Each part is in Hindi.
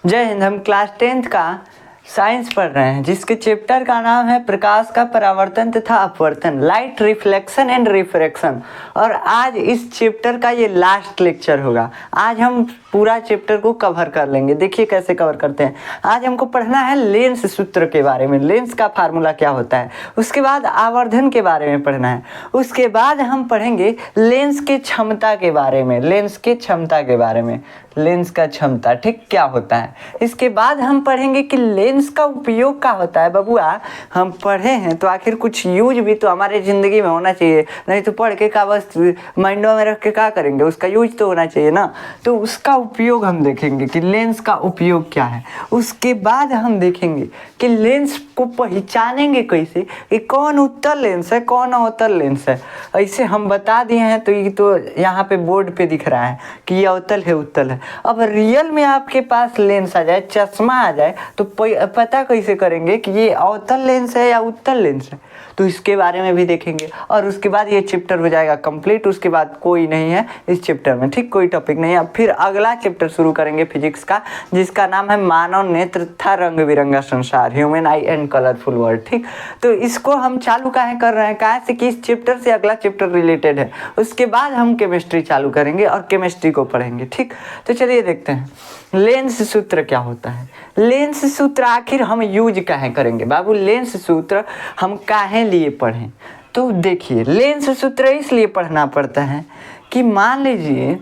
जय हिंद। हम क्लास 10th का साइंस पढ़ रहे हैं जिसके चैप्टर का नाम है प्रकाश का परावर्तन तथा अपवर्तन, लाइट रिफ्लेक्शन एंड रिफ्रैक्शन। और आज इस चैप्टर का ये लास्ट लेक्चर होगा। आज हम पूरा चैप्टर को कवर कर लेंगे। देखिए कैसे कवर करते हैं। आज हमको पढ़ना है लेंस सूत्र के बारे में, लेंस का फार्मूला क्या होता है। उसके बाद आवर्धन के बारे में पढ़ना है। उसके बाद हम पढ़ेंगे लेंस के क्षमता के बारे में, लेंस के क्षमता के बारे में, लेंस का क्षमता ठीक क्या होता है। इसके बाद हम पढ़ेंगे कि लेंस का उपयोग क्या होता है। बबुआ हम पढ़े हैं तो आखिर कुछ यूज भी तो हमारे ज़िंदगी में होना चाहिए, नहीं तो पढ़ के का बस माइंडों में रख के क्या करेंगे, उसका यूज तो होना चाहिए ना। तो उसका उपयोग हम देखेंगे कि लेंस का उपयोग क्या है। उसके बाद हम देखेंगे कि लेंस को पहचानेंगे कैसे कि कौन उत्तल लेंस है कौन अवतल लेंस है। ऐसे हम बता दिए हैं तो ये तो यहाँ पे बोर्ड पे दिख रहा है कि ये अवतल है उत्तल है। अब रियल में आपके पास लेंस आ जाए, चश्मा आ जाए, तो पता कैसे करेंगे कि ये अवतल लेंस है या उत्तल लेंस है। तो इसके बारे में भी देखेंगे और उसके बाद ये चैप्टर हो जाएगा कंप्लीट। उसके बाद कोई नहीं है इस चैप्टर में, ठीक, कोई टॉपिक नहीं है। अब फिर अगला चैप्टर शुरू करेंगे फिजिक्स का, जिसका नाम है मानव नेत्र तथा रंग बिरंगा संसार, human I and colourful world. ठीक, तो इसको हम चालू काहे कर रहे हैं, कहा से कि इस चैप्टर से अगला चैप्टर रिलेटेड है। उसके बाद हम केमिस्ट्री चालू करेंगे और केमिस्ट्री को पढ़ेंगे। ठीक, तो चलिए देखते हैं लेंस सूत्र क्या होता है। लेंस सूत्र आखिर हम यूज काहे करेंगे बाबू, लेंस सूत्र हम काहे लिए पढ़ें। तो देखिए लेंस सूत्र इसलिए पढ़ना पड़ता है कि मान लीजिए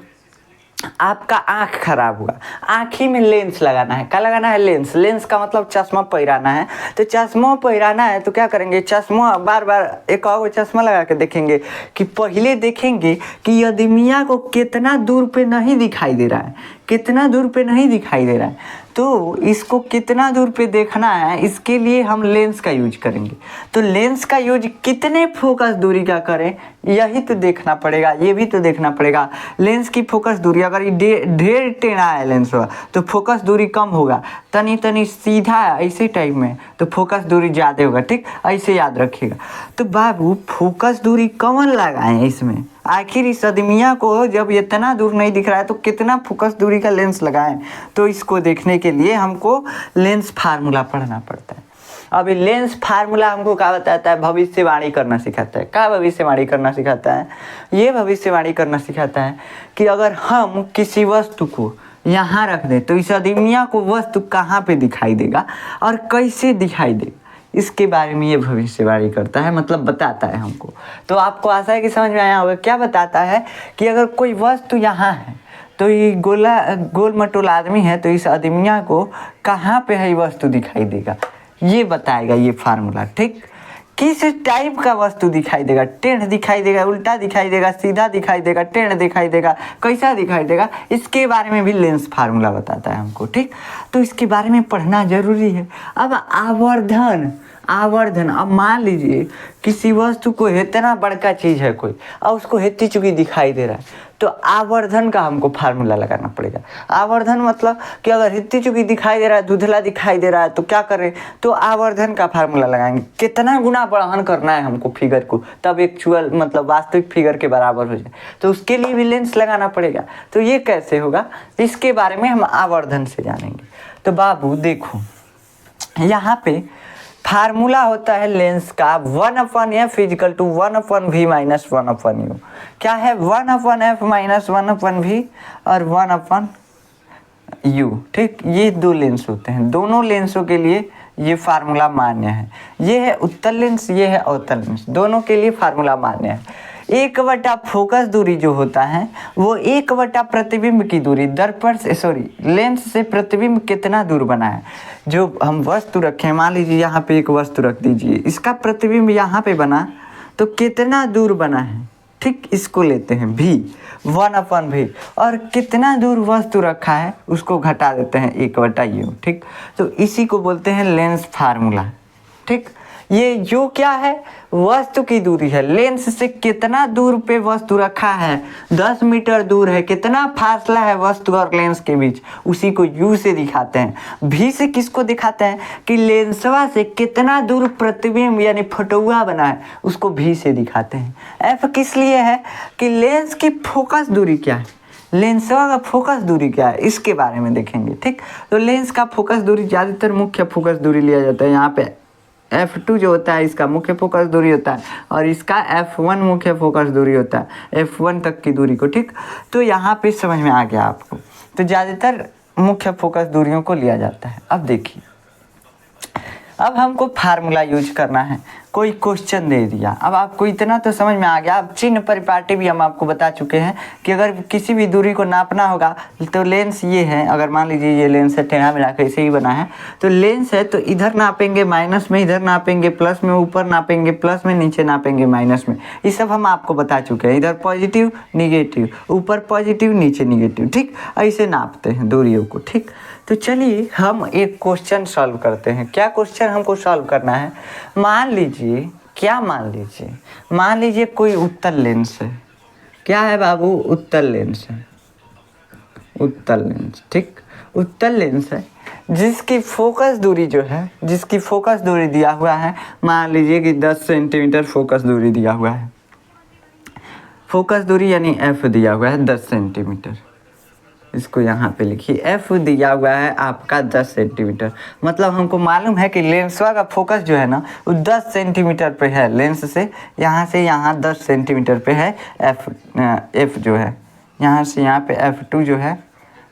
आपका आँख खराब हुआ, आँख ही में लेंस लगाना है। क्या लगाना है, लेंस। लेंस का मतलब चश्मा पहिराना है। तो चश्मा पहिराना है तो क्या करेंगे, चश्मा बार बार एक और चश्मा लगा के देखेंगे कि पहले देखेंगे कि आदमिया को कितना दूर पे नहीं दिखाई दे रहा है, कितना दूर पे नहीं दिखाई दे रहा है। तो इसको कितना दूर पे देखना है, इसके लिए हम लेंस का यूज करेंगे। तो लेंस का यूज कितने फोकस दूरी का करें यही तो देखना पड़ेगा, ये भी तो देखना पड़ेगा। लेंस की फोकस दूरी अगर ढेर टेढ़ा है लेंस हुआ तो फोकस दूरी कम होगा, तनी तनी सीधा है ऐसे टाइप में तो फोकस दूरी ज़्यादा होगा। ठीक, ऐसे याद रखिएगा। तो बाबू फोकस दूरी कौन लगाएं इसमें, आखिर इस आदमिया को जब इतना दूर नहीं दिख रहा है तो कितना फोकस दूरी का लेंस लगाएं। तो इसको देखने के लिए हमको लेंस फार्मूला पढ़ना पड़ता है। अभी लेंस फार्मूला हमको क्या बताता है, भविष्यवाणी करना सिखाता है। क्या भविष्यवाणी करना सिखाता है, ये भविष्यवाणी करना सिखाता है कि अगर हम किसी वस्तु को यहाँ रख दें तो इस आदमिया को वस्तु कहाँ पे दिखाई देगा और कैसे दिखाई देगा, इसके बारे में ये भविष्यवाणी करता है, मतलब बताता है हमको। तो आपको आशा है कि समझ में आया होगा। क्या बताता है कि अगर कोई वस्तु यहाँ है तो ये गोल मटोल आदमी है तो इस आदमिया को कहाँ पे है ये वस्तु दिखाई देगा, ये बताएगा ये फार्मूला। ठीक, किस टाइप का वस्तु दिखाई देगा, टेढ़ दिखाई देगा, उल्टा दिखाई देगा, सीधा दिखाई देगा, टेढ़ दिखाई देगा, कैसा दिखाई देगा, इसके बारे में भी लेंस फार्मूला बताता है हमको। ठीक, तो इसके बारे में पढ़ना जरूरी है। अब आवर्धन, अब मान लीजिए किसी वस्तु को इतना बड़का चीज़ है कोई और उसको हेती चुकी दिखाई दे रहा है तो आवर्धन का हमको फार्मूला लगाना पड़ेगा। आवर्धन मतलब कि अगर हित्ती चुकी दिखाई दे रहा है, धुंधला दिखाई दे रहा है तो क्या करें, तो आवर्धन का फार्मूला लगाएंगे। कितना गुना बढ़ान करना है हमको फिगर को, तब एक्चुअल मतलब वास्तविक फिगर के बराबर हो जाए, तो उसके लिए भी लेंस लगाना पड़ेगा। तो ये कैसे होगा, इसके बारे में हम आवर्धन से जानेंगे। तो बाबू देखो यहाँ पे फार्मूला होता है लेंस का 1/f equal to 1/v minus 1/u। क्या है, 1/f माइनस 1/v और 1/u। ठीक, ये दो लेंस होते हैं, दोनों लेंसों के लिए ये फार्मूला मान्य है। ये है उत्तल लेंस, ये है अवतल लेंस, दोनों के लिए फार्मूला मान्य है। 1/, फोकस दूरी जो होता है वो 1/, प्रतिबिंब की दूरी, दर्पण से लेंस से प्रतिबिंब कितना दूर बना है। जो हम वस्तु रखें, मान लीजिए यहाँ पे एक वस्तु रख दीजिए, इसका प्रतिबिंब यहाँ पे बना तो कितना दूर बना है। ठीक, इसको लेते हैं v, 1/v, और कितना दूर वस्तु रखा है उसको घटा देते हैं 1/u। ठीक, तो इसी को बोलते हैं लेंस फार्मूला। ठीक, ये जो क्या है, वस्तु की दूरी है, लेंस से कितना दूर पे वस्तु रखा है, 10 मीटर दूर है, कितना फासला है वस्तु और लेंस के बीच, उसी को u से दिखाते हैं। v से किसको दिखाते हैं कि लेंसवा से कितना दूर प्रतिबिंब यानी फोटोआ बना है, उसको v से दिखाते हैं। f किस लिए है कि लेंस की फोकस दूरी क्या है, लेंसवा का फोकस दूरी क्या है इसके बारे में देखेंगे। ठीक, तो लेंस का फोकस दूरी ज़्यादातर मुख्य फोकस दूरी लिया जाता है। यहाँ पे F2 जो होता है इसका मुख्य फोकस दूरी होता है और इसका F1 मुख्य फोकस दूरी होता है, F1 तक की दूरी को। ठीक, तो यहाँ पे समझ में आ गया आपको। तो ज़्यादातर मुख्य फोकस दूरियों को लिया जाता है। अब देखिए, अब हमको फार्मूला यूज करना है। कोई क्वेश्चन दे दिया, अब आपको इतना तो समझ में आ गया। अब चिन्ह परिपाटी भी हम आपको बता चुके हैं कि अगर किसी भी दूरी को नापना होगा तो लेंस ये है, अगर मान लीजिए ये लेंस है, टेढ़ा मिला के इसे ही बना है, तो लेंस है तो इधर नापेंगे माइनस में, इधर नापेंगे प्लस में, ऊपर नापेंगे प्लस में, नीचे नापेंगे माइनस में। ये सब हम आपको बता चुके हैं। इधर पॉजिटिव निगेटिव, ऊपर पॉजिटिव नीचे निगेटिव। ठीक, ऐसे नापते हैं दूरियों को। ठीक, तो चलिए हम एक क्वेश्चन सॉल्व करते हैं। क्या क्वेश्चन हमको सॉल्व करना है? मान लीजिए, क्या मान लीजिए कोई उत्तल लेंस है। क्या है बाबू? उत्तल लेंस है, उत्तल लेंस। ठीक, उत्तल लेंस है जिसकी फोकस दूरी जो है, जिसकी फोकस दूरी दिया हुआ है, मान लीजिए कि 10 सेंटीमीटर फोकस दूरी दिया हुआ है। फोकस दूरी यानी F दिया हुआ है 10 सेंटीमीटर। इसको यहाँ पे लिखिए, F दिया हुआ है आपका 10 सेंटीमीटर। मतलब हमको मालूम है कि लेंसवा का फोकस जो है ना वो 10 सेंटीमीटर पे है। लेंस से यहाँ 10 सेंटीमीटर पे है। F जो है यहाँ से यहाँ पे F2 जो है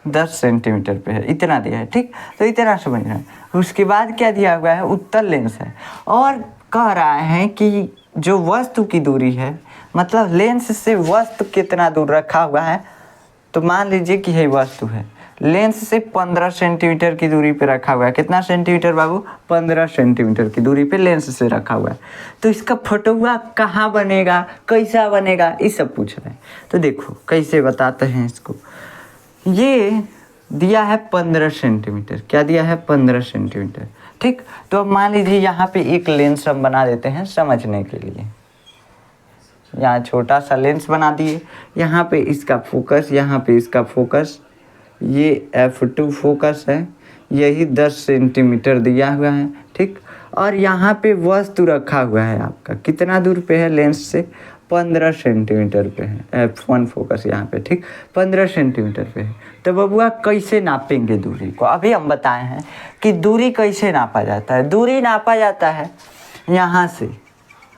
10 सेंटीमीटर पे है, इतना दिया है। ठीक, तो इतना समझ रहे हैं। उसके बाद क्या दिया हुआ है? उत्तल लेंस है और कह रहा है कि जो वस्तु की दूरी है, मतलब लेंस से वस्तु कितना दूर रखा हुआ है। तो मान लीजिए कि यही वस्तु है, लेंस से 15 सेंटीमीटर की दूरी पे रखा हुआ है। कितना सेंटीमीटर बाबू? 15 सेंटीमीटर की दूरी पे लेंस से रखा हुआ है। तो इसका फोटोआ कहाँ बनेगा, कैसा बनेगा, ये सब पूछ रहे हैं। तो देखो कैसे बताते हैं इसको। ये दिया है 15 सेंटीमीटर। क्या दिया है? 15 सेंटीमीटर। ठीक, तो अब मान लीजिए यहाँ पे एक लेंस हम बना देते हैं समझने के लिए। यहाँ छोटा सा लेंस बना दिए, यहाँ पे इसका फोकस, यहाँ पे इसका फोकस, ये F2 फोकस है, यही 10 सेंटीमीटर दिया हुआ है। ठीक, और यहाँ पे वस्तु रखा हुआ है आपका, कितना दूर पे है लेंस से? 15 सेंटीमीटर पे है। F1 फोकस यहाँ पे। ठीक, 15 सेंटीमीटर पे है। तो बबुआ कैसे नापेंगे दूरी को? अभी हम बताए हैं कि दूरी कैसे नापा जाता है। दूरी नापा जाता है यहाँ से,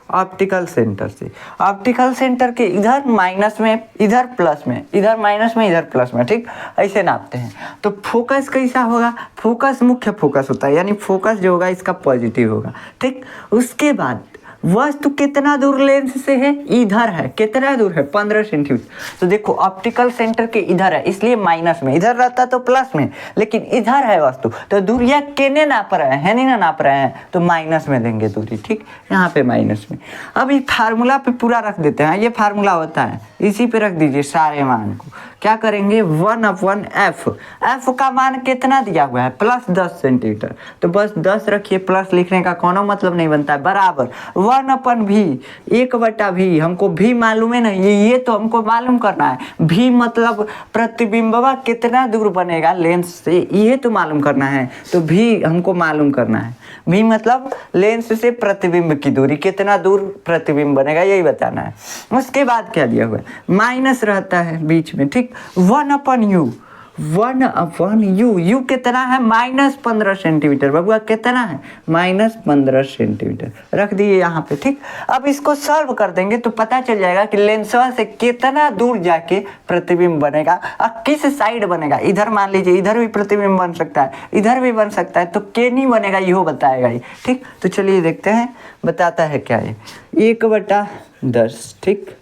ऑप्टिकल सेंटर से। ऑप्टिकल सेंटर के इधर माइनस में, इधर प्लस में, इधर माइनस में, इधर प्लस में। ठीक, ऐसे नापते हैं। तो फोकस कैसा होगा? फोकस मुख्य फोकस होता है, यानी फोकस जो होगा इसका पॉजिटिव होगा। ठीक, उसके बाद वस्तु कितना दूर लेंस से है? इधर है। कितना दूर है? 15 सेंटीमीटर। तो देखो ऑप्टिकल सेंटर के इधर है, इसलिए माइनस में, इधर रहता तो प्लस में, लेकिन इधर है वस्तु, तो दूरिया केने नाप रहे हैं, नहीं ना नाप रहे हैं, तो माइनस में देंगे दूरी। ठीक, यहाँ पे माइनस में। अब इस फार्मूला पे पूरा रख देते हैं। ये फार्मूला होता है, इसी पे रख दीजिए सारे मान को। क्या करेंगे? 1/F। F का मान कितना दिया हुआ है? Plus 10 centimetre. तो बस 10 रखिए, प्लस लिखने का कोनो मतलब नहीं बनता है। बराबर 1/V, 1/V। हमको भी मालूम है ना, ये तो हमको मालूम करना है। भी मतलब प्रतिबिंबवा कितना दूर बनेगा लेंस से, ये तो मालूम करना है। तो भी हमको मालूम करना है। भी मतलब लेंस से प्रतिबिंब की दूरी, कितना दूर प्रतिबिंब बनेगा, यही बताना है। उसके बाद क्या दिया हुआ है? माइनस रहता है बीच में। ठीक, 1/U, 1/U। यू कितना है? -15 सेंटीमीटर। बबुआ कितना है? -15 सेंटीमीटर। रख दिए यहाँ पे। ठीक, अब इसको सॉल्व कर देंगे तो पता चल जाएगा कि लेंसवा से कितना दूर जाके प्रतिबिंब बनेगा और किस साइड बनेगा। इधर मान लीजिए, इधर भी प्रतिबिंब बन सकता है, इधर भी बन सकता है, तो केनी बनेगा यो बताएगा ये। ठीक, तो चलिए देखते हैं बताता है क्या ये। 1/10। ठीक,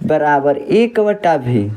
बराबर 1/V,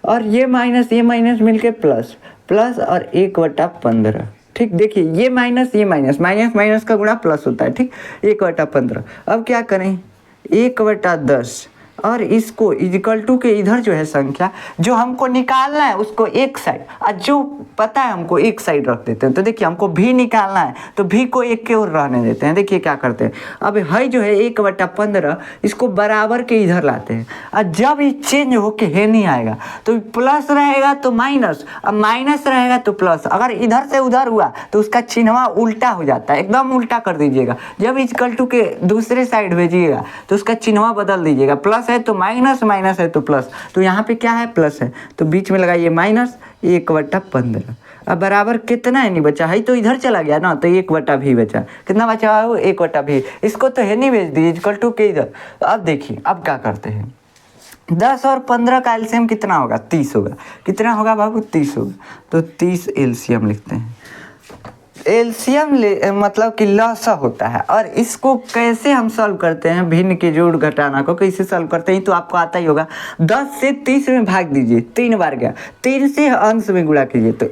और ये माइनस मिलके प्लस, प्लस और 1/15। ठीक, देखिए ये माइनस, ये माइनस, माइनस का गुणा प्लस होता है। ठीक, 1/15। अब क्या करें? 1/10 और इसको इक्वल टू के इधर जो है संख्या जो हमको निकालना है उसको एक साइड, और जो पता है हमको एक साइड रख देते हैं। तो देखिए हमको भी निकालना है तो भी को एक के ओर रहने देते हैं। देखिए क्या करते हैं, अब है जो है 1/15, इसको बराबर के इधर लाते हैं, और जब ये चेंज होके है नहीं आएगा तो प्लस रहेगा तो माइनस, अब माइनस रहेगा तो प्लस। अगर इधर से उधर हुआ तो उसका चिन्हवा उल्टा हो जाता है, एकदम उल्टा कर दीजिएगा। जब इक्वल टू के दूसरे साइड भेजिएगा तो उसका चिन्हवा बदल दीजिएगा। प्लस है तो माइनस, माइनस है तो प्लस, तो यहाँ पे क्या है प्लस है, तो बीच में लगाइए माइनस 1/15। अब बराबर कितना है नहीं बचा है, तो इधर चला गया ना, तो 1/v बचा। कितना बचा है वो 1/v, इसको तो है नहीं भेज दीजिए इक्वल टू के इधर। तो अब देखिए अब क्या करते हैं, 10 और 15 का एलसीएम कितना होगा 30 होगा। कितना होगा बाबू 30 होगा, तो 30 एलसीएम लिखते हैं। एलसीएम मतलब कि लसा होता है। और इसको कैसे हम सॉल्व करते हैं, भिन्न के जोड़ घटाना को कैसे सॉल्व करते हैं तो आपको आता ही होगा। 10 से 30 में भाग दीजिए, 3 बार गया, 3 से अंश में गुणा कीजिए, तो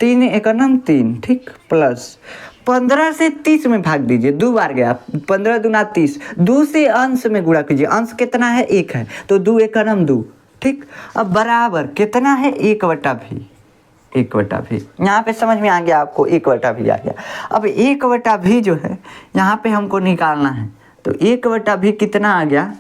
3 एकनम 3, ठीक, प्लस 15 से 30 में भाग दीजिए, 2 बार गया, 15 दूना 30, 2 से अंश में गुणा कीजिए, अंश कितना है 1 है, तो 2 एकनम 2, ठीक। अब बराबर कितना है 1/v, 1/v। यहाँ पे समझ में आ गया आपको, 1/v आ गया। अब 1/v जो है यहाँ पे हमको निकालना है, तो 1/v कितना आ गया,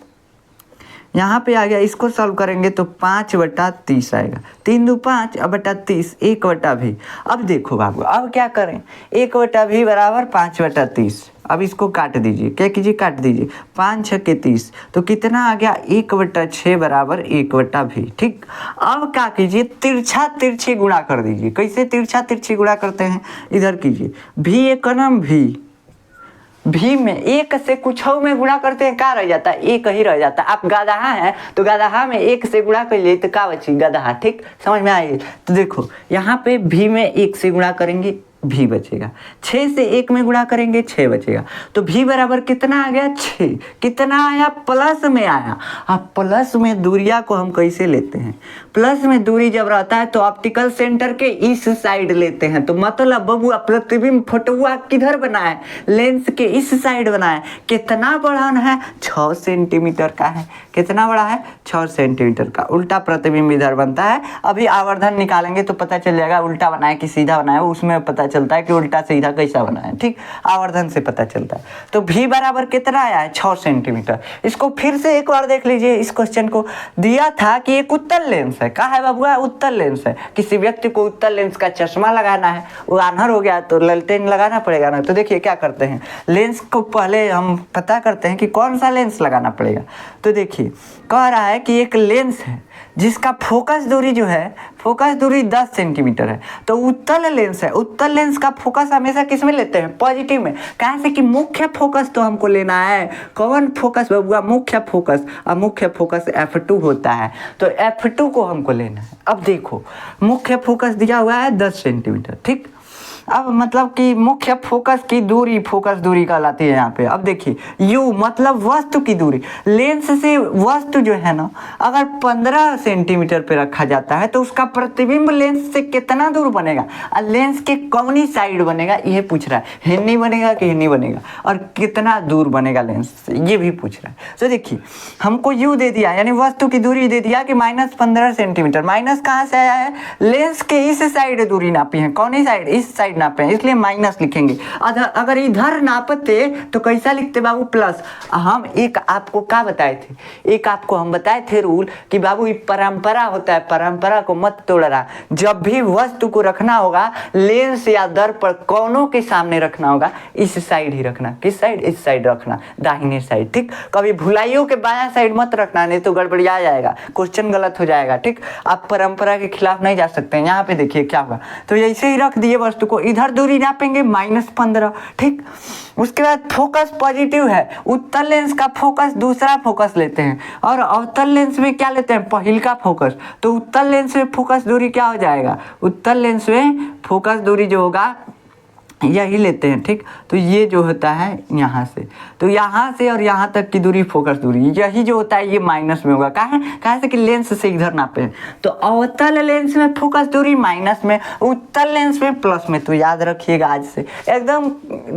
यहाँ पे आ गया, इसको सॉल्व करेंगे तो 5/30 आएगा, 3 दूनी 5 अब बटा 30 1/v। अब देखो बाबू अब क्या करें, 1/v बराबर 5/30। अब इसको काट दीजिए, क्या कीजिए काट दीजिए, 5 6 30, तो कितना आ गया 1/6 बराबर 1/v, ठीक। अब क्या कीजिए, तिरछा तिरछी गुणा कर दीजिए। कैसे तिरछा तिरछी गुणा करते हैं, इधर कीजिए, v एकनम v, भी में 1 से कुछ में गुणा करते हैं, क्या रह जाता है 1 ही रह जाता है। आप गदहा हैं तो गदहा में 1 से गुणा कर लिए तो क्या बची गदहा, ठीक, समझ में आएगी। तो देखो यहाँ पे भी में 1 से गुणा करेंगे भी बचेगा, 6 से 1 में गुणा करेंगे 6 बचेगा, तो भी बराबर कितना आ गया 6। कितना आया प्लस में आया। अब प्लस में दूरिया को हम कैसे लेते हैं, प्लस में दूरी जब रहता है तो ऑप्टिकल सेंटर के इस साइड लेते हैं, तो मतलब बबुआ प्रतिबिंब फोटोआ किधर बना है, लेंस के इस साइड बना है। कितना बड़ा है 6 सेंटीमीटर का है, कितना बड़ा है 6 सेंटीमीटर का। उल्टा प्रतिबिंब इधर बनता है, अभी आवर्धन निकालेंगे तो पता चल जाएगा उल्टा बना है कि सीधा बना है, उसमें पता चलता है कि उल्टा सीधा कैसा बना है, ठीक, आवर्धन से पता चलता है। तो भी बराबर कितना आया है 6 सेंटीमीटर। इसको फिर से एक बार देख लीजिए, इस क्वेश्चन को दिया था कि एक उत्तल लेंस है, कहा है बाबुआ उत्तल लेंस है, किसी व्यक्ति को उत्तल लेंस का चश्मा लगाना है, वो आंधर हो गया तो ललटेन लगाना पड़ेगा ना। तो देखिए क्या करते हैं, लेंस को पहले हम पता करते हैं कि कौन सा लेंस लगाना पड़ेगा। तो देखिए कह रहा है कि एक लेंस है जिसका फोकस दूरी जो है, फोकस दूरी 10 सेंटीमीटर है, तो उत्तल लेंस है। उत्तल लेंस का फोकस हमेशा किस में लेते हैं, पॉजिटिव में, कहाँ से कि मुख्य फोकस तो हमको लेना है। कौन फोकस बबुआ, मुख्य फोकस, और मुख्य फोकस f2 होता है, तो f2 को हमको लेना है। अब देखो मुख्य फोकस दिया हुआ है 10 सेंटीमीटर, ठीक। अब मतलब कि मुख्य फोकस की दूरी फोकस दूरी कहलाती है यहाँ पे। अब देखिए u मतलब वस्तु की दूरी, लेंस से वस्तु जो है ना अगर 15 सेंटीमीटर पे रखा जाता है तो उसका प्रतिबिंब लेंस से कितना दूर बनेगा, और लेंस के कौनी साइड बनेगा ये पूछ रहा है, हिन्नी बनेगा कि हिन्नी बनेगा, और कितना दूर बनेगा लेंस से ये भी पूछ रहा है। तो देखिए हमको u दे दिया, यानी वस्तु की दूरी दे दिया कि -15 सेंटीमीटर। माइनस कहाँ से आया है, लेंस के इस साइड दूरी नापी है, कौनी साइड, इस साइड नापे हैं, इसलिए माइनस लिखेंगे। अगर इधर नापते तो कैसा लिखते बाबू, प्लस। हम एक आपको क्या बताए थे, एक आपको हम बताए थे रूल कि बाबू ये परंपरा होता है, परंपरा को मत तोड़ना। जब भी वस्तु को रखना होगा लेंस या दर्पण कोनों के सामने रखना होगा, इस साइड ही रखना। किस साइड, इस साइड रखना, दाहिने साइड, ठीक। कभी भुलाइयों के बायां साइड मत रखना, नहीं तो गड़बड़िया जाएगा, क्वेश्चन गलत हो जाएगा, ठीक। आप परंपरा के खिलाफ नहीं जा सकते। यहाँ पे देखिए क्या होगा, तो ऐसे ही रख दिए वस्तु को, इधर दूरी नापेंगे -15, ठीक। उसके बाद फोकस पॉजिटिव है, उत्तल लेंस का फोकस दूसरा फोकस लेते हैं, और अवतल लेंस में क्या लेते हैं, पहिल का फोकस। तो उत्तल लेंस में फोकस दूरी क्या हो जाएगा, उत्तल लेंस में फोकस दूरी जो होगा यही लेते हैं, ठीक। तो ये जो होता है यहाँ से, तो यहाँ से और यहाँ तक की दूरी फोकस दूरी, यही जो होता है ये माइनस में होगा। कहाँ से कि लेंस से इधर नापे हैं, तो अवतल लेंस में फोकस दूरी माइनस में, उत्तल लेंस में प्लस में। तो याद रखिएगा, आज से एकदम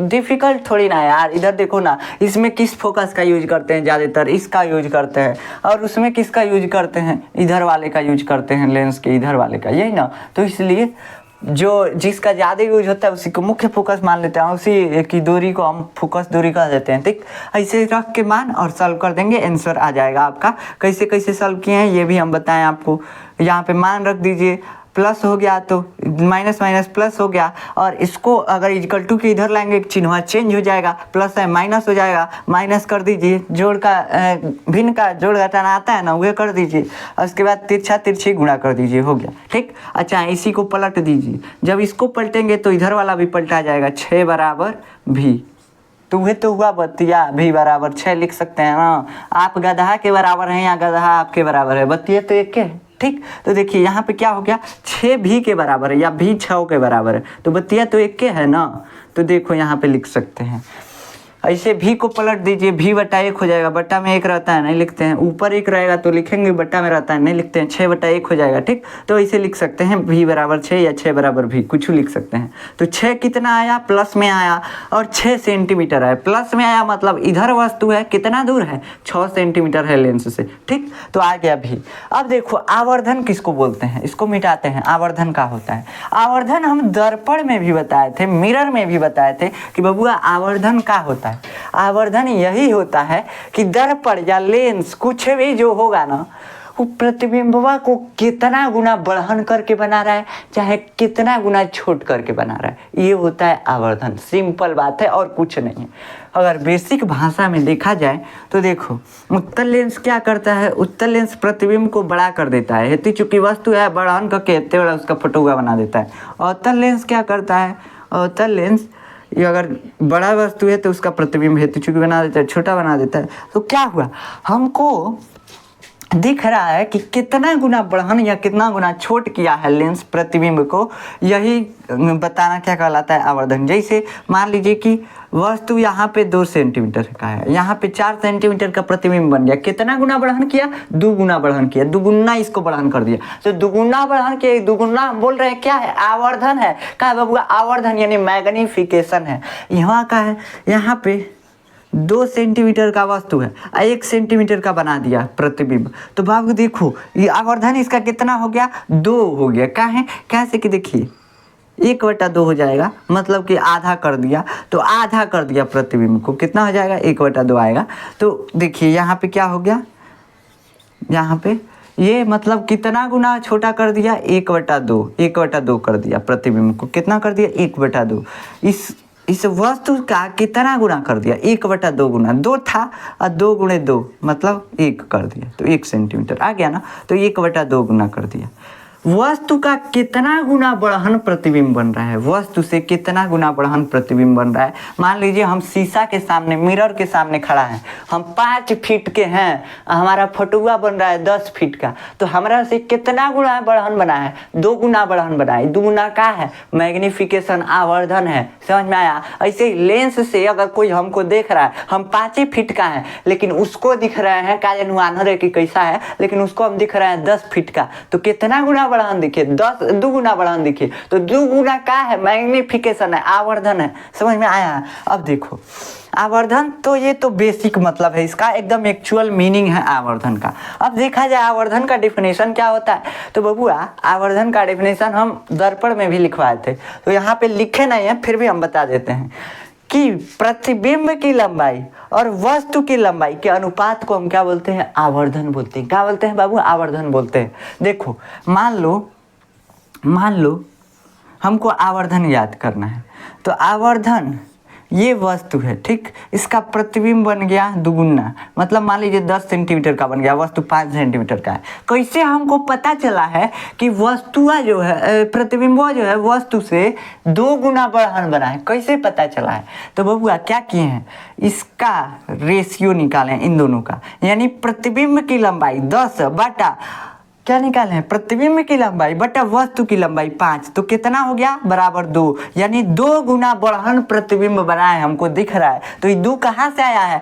डिफिकल्ट थोड़ी ना यार। इधर देखो ना, इसमें किस फोकस का यूज करते हैं, ज़्यादातर इसका यूज करते हैं, और उसमें किसका यूज करते हैं, इधर वाले का यूज करते हैं, लेंस के इधर वाले का, यही ना। तो इसलिए जो जिसका ज़्यादा यूज होता है उसी को मुख्य फोकस मान लेते हैं, उसी की दूरी को हम फोकस दूरी कह देते हैं, ठीक। ऐसे रख के मान और सॉल्व कर देंगे, आंसर आ जाएगा आपका। कैसे कैसे सॉल्व किए हैं ये भी हम बताएं आपको। यहाँ पे मान रख दीजिए, प्लस हो गया तो माइनस माइनस प्लस हो गया, और इसको अगर इक्वल टू के इधर लाएंगे चिन्ह चेंज हो जाएगा, प्लस है माइनस हो जाएगा, माइनस कर दीजिए, जोड़ का भिन्न का जोड़ घटाना आता है ना, वह कर दीजिए, और उसके बाद तिरछा तिरछी गुणा कर दीजिए, हो गया। ठीक, अच्छा इसी को पलट दीजिए, जब इसको पलटेंगे तो इधर वाला भी पलटा जाएगा, 6 बराबर भी, तो वह तो हुआ बत्तिया भी बराबर 6 लिख सकते हैं ना। आप गधा के बराबर हैं या गधा आपके बराबर है, बत्तिया तो एक के है। ठीक, तो देखिए यहाँ पे क्या हो गया, 6 भी के बराबर है या भी 6 के बराबर है, तो बत्तिया तो एक के है ना। तो देखो यहाँ पे लिख सकते हैं, ऐसे भी को पलट दीजिए, भी बटा 1 हो जाएगा, बट्टा में 1 रहता है नहीं लिखते हैं, ऊपर 1 रहेगा तो लिखेंगे, बट्टा में रहता है नहीं लिखते हैं, 6 बटा 1 हो जाएगा। ठीक, तो ऐसे लिख सकते हैं भी बराबर 6 या 6 बराबर भी, कुछ लिख सकते हैं। तो 6 कितना आया, प्लस में आया, और 6 सेंटीमीटर आया, प्लस में आया मतलब इधर वस्तु है कितना दूर है, 6 सेंटीमीटर है लेंस से। ठीक, तो आ गया भी। अब देखो आवर्धन किसको बोलते हैं, इसको मिटाते हैं, आवर्धन का होता है। आवर्धन हम दर्पण में भी बताए थे, मिरर में भी बताए थे कि बबुआ आवर्धन का होता है। आवर्धन यही होता है कि दर्पण या लेंस कुछ भी जो होगा ना, वो प्रतिबिंबवा को कितना गुना बढ़न करके बना रहा है, चाहे कितना गुना छोट करके बना रहा है, ये होता है आवर्धन। सिंपल बात है और कुछ नहीं है। अगर बेसिक भाषा में देखा जाए तो देखो, उत्तल लेंस क्या करता है, उत्तल लेंस प्रतिबिंब को बड़ा कर देता है, इतनी चूंकि वस्तु है बढ़न करके इतने बड़ा उसका फोटोगा बना देता है। अवतल लेंस क्या करता है, अवतल लेंस ये अगर बड़ा वस्तु है तो उसका प्रतिबिंब हेतु चूंकि बना देता है, छोटा बना देता है। तो क्या हुआ, हमको दिख रहा है कि कितना गुना बढ़न या कितना गुना छोट किया है लेंस प्रतिबिंब को, यही बताना क्या कहलाता है आवर्धन। जैसे मान लीजिए कि वस्तु यहाँ पे 2 सेंटीमीटर का है, यहाँ पे 4 सेंटीमीटर का प्रतिबिंब बन गया, कितना गुना बढ़न किया, 2 गुना बढ़न किया, दुगुना इसको बढ़न कर दिया। तो दुगुना बढ़न के, दुगुना हम बोल रहे हैं क्या है, आवर्धन है। क्या बाबू, आवर्धन यानी मैग्निफिकेशन है। यहाँ का है, यहाँ पे 2 सेंटीमीटर का वस्तु है, 1 सेंटीमीटर का बना दिया प्रतिबिंब, तो बाबू देखो ये आवर्धन इसका कितना हो गया, 2 हो गया। क्या है, कैसे कि देखिए 1/2 हो जाएगा, मतलब कि आधा कर दिया, तो आधा कर दिया प्रतिबिंब को, कितना हो जाएगा, 1/2 आएगा। तो देखिए यहाँ पे क्या हो गया, यहाँ पे ये मतलब कितना गुना छोटा कर दिया, 1/2 कर दिया प्रतिबिंब को, कितना कर दिया, 1/2। इस वस्तु का कितना गुना कर दिया, 1/2 गुना, 2 था और 2 गुणे 2 मतलब 1 कर दिया, तो 1 सेंटीमीटर आ गया ना। तो 1/2 गुना कर दिया। वस्तु का कितना गुना बढ़हन प्रतिबिंब बन रहा है, वस्तु से कितना गुना बढ़हन प्रतिबिंब बन रहा है। मान लीजिए हम शीशा के सामने, मिरर के सामने खड़ा है, हम 5 फीट के हैं, हमारा फोटुआ बन रहा है 10 फीट का, तो हमारा से कितना गुना बढ़हन बना है, 2 गुना बढ़हन बना है। 2 गुना का है, मैग्निफिकेशन, आवर्धन है। समझ में आया। ऐसे ही लेंस से अगर कोई हमको देख रहा है, हम 5 फीट का है, लेकिन उसको दिख रहे हैं का अनुमान है कि कैसा है, लेकिन उसको हम दिख रहे हैं 10 फीट का, तो कितना गुना बढ़ान दिखे, 2 गुना बढ़ान दिखे, तो 2 गुना का है, मैग्निफिकेशन है, आवर्धन है। समझ में आया। अब देखो आवर्धन, तो ये तो बेसिक मतलब है इसका, एकदम एक्चुअल मीनिंग है आवर्धन का। अब देखा जाए आवर्धन का डेफिनेशन क्या होता है, तो बबुआ आवर्धन का डेफिनेशन हम दर्पण में भी लिखवाए थे, तो यहाँ पे लिखे नहीं है, फिर भी हम बता देते हैं कि प्रतिबिंब की लंबाई और वस्तु की लंबाई के अनुपात को हम क्या बोलते हैं, आवर्धन बोलते हैं। क्या बोलते हैं बाबू, आवर्धन बोलते हैं। देखो मान लो हमको आवर्धन याद करना है, तो आवर्धन ये वस्तु है, ठीक, इसका प्रतिबिंब बन गया दुगुना, मतलब मान लीजिए 10 सेंटीमीटर का बन गया, वस्तु 5 सेंटीमीटर का है। कैसे हमको पता चला है कि वस्तुआ जो है, प्रतिबिंबवा जो है वस्तु से 2 गुना बढ़हन बना है, कैसे पता चला है, तो बबुआ क्या किए हैं, इसका रेशियो निकाले इन दोनों का, यानी प्रतिबिंब की लंबाई 10 बटा क्या निकाले हैं, प्रतिबिंब की लंबाई बटा वस्तु की लंबाई 5, तो कितना हो गया, बराबर 2, यानी 2 गुना बढ़हन प्रतिबिंब बना है, हमको दिख रहा है। तो ये 2 कहाँ से आया है,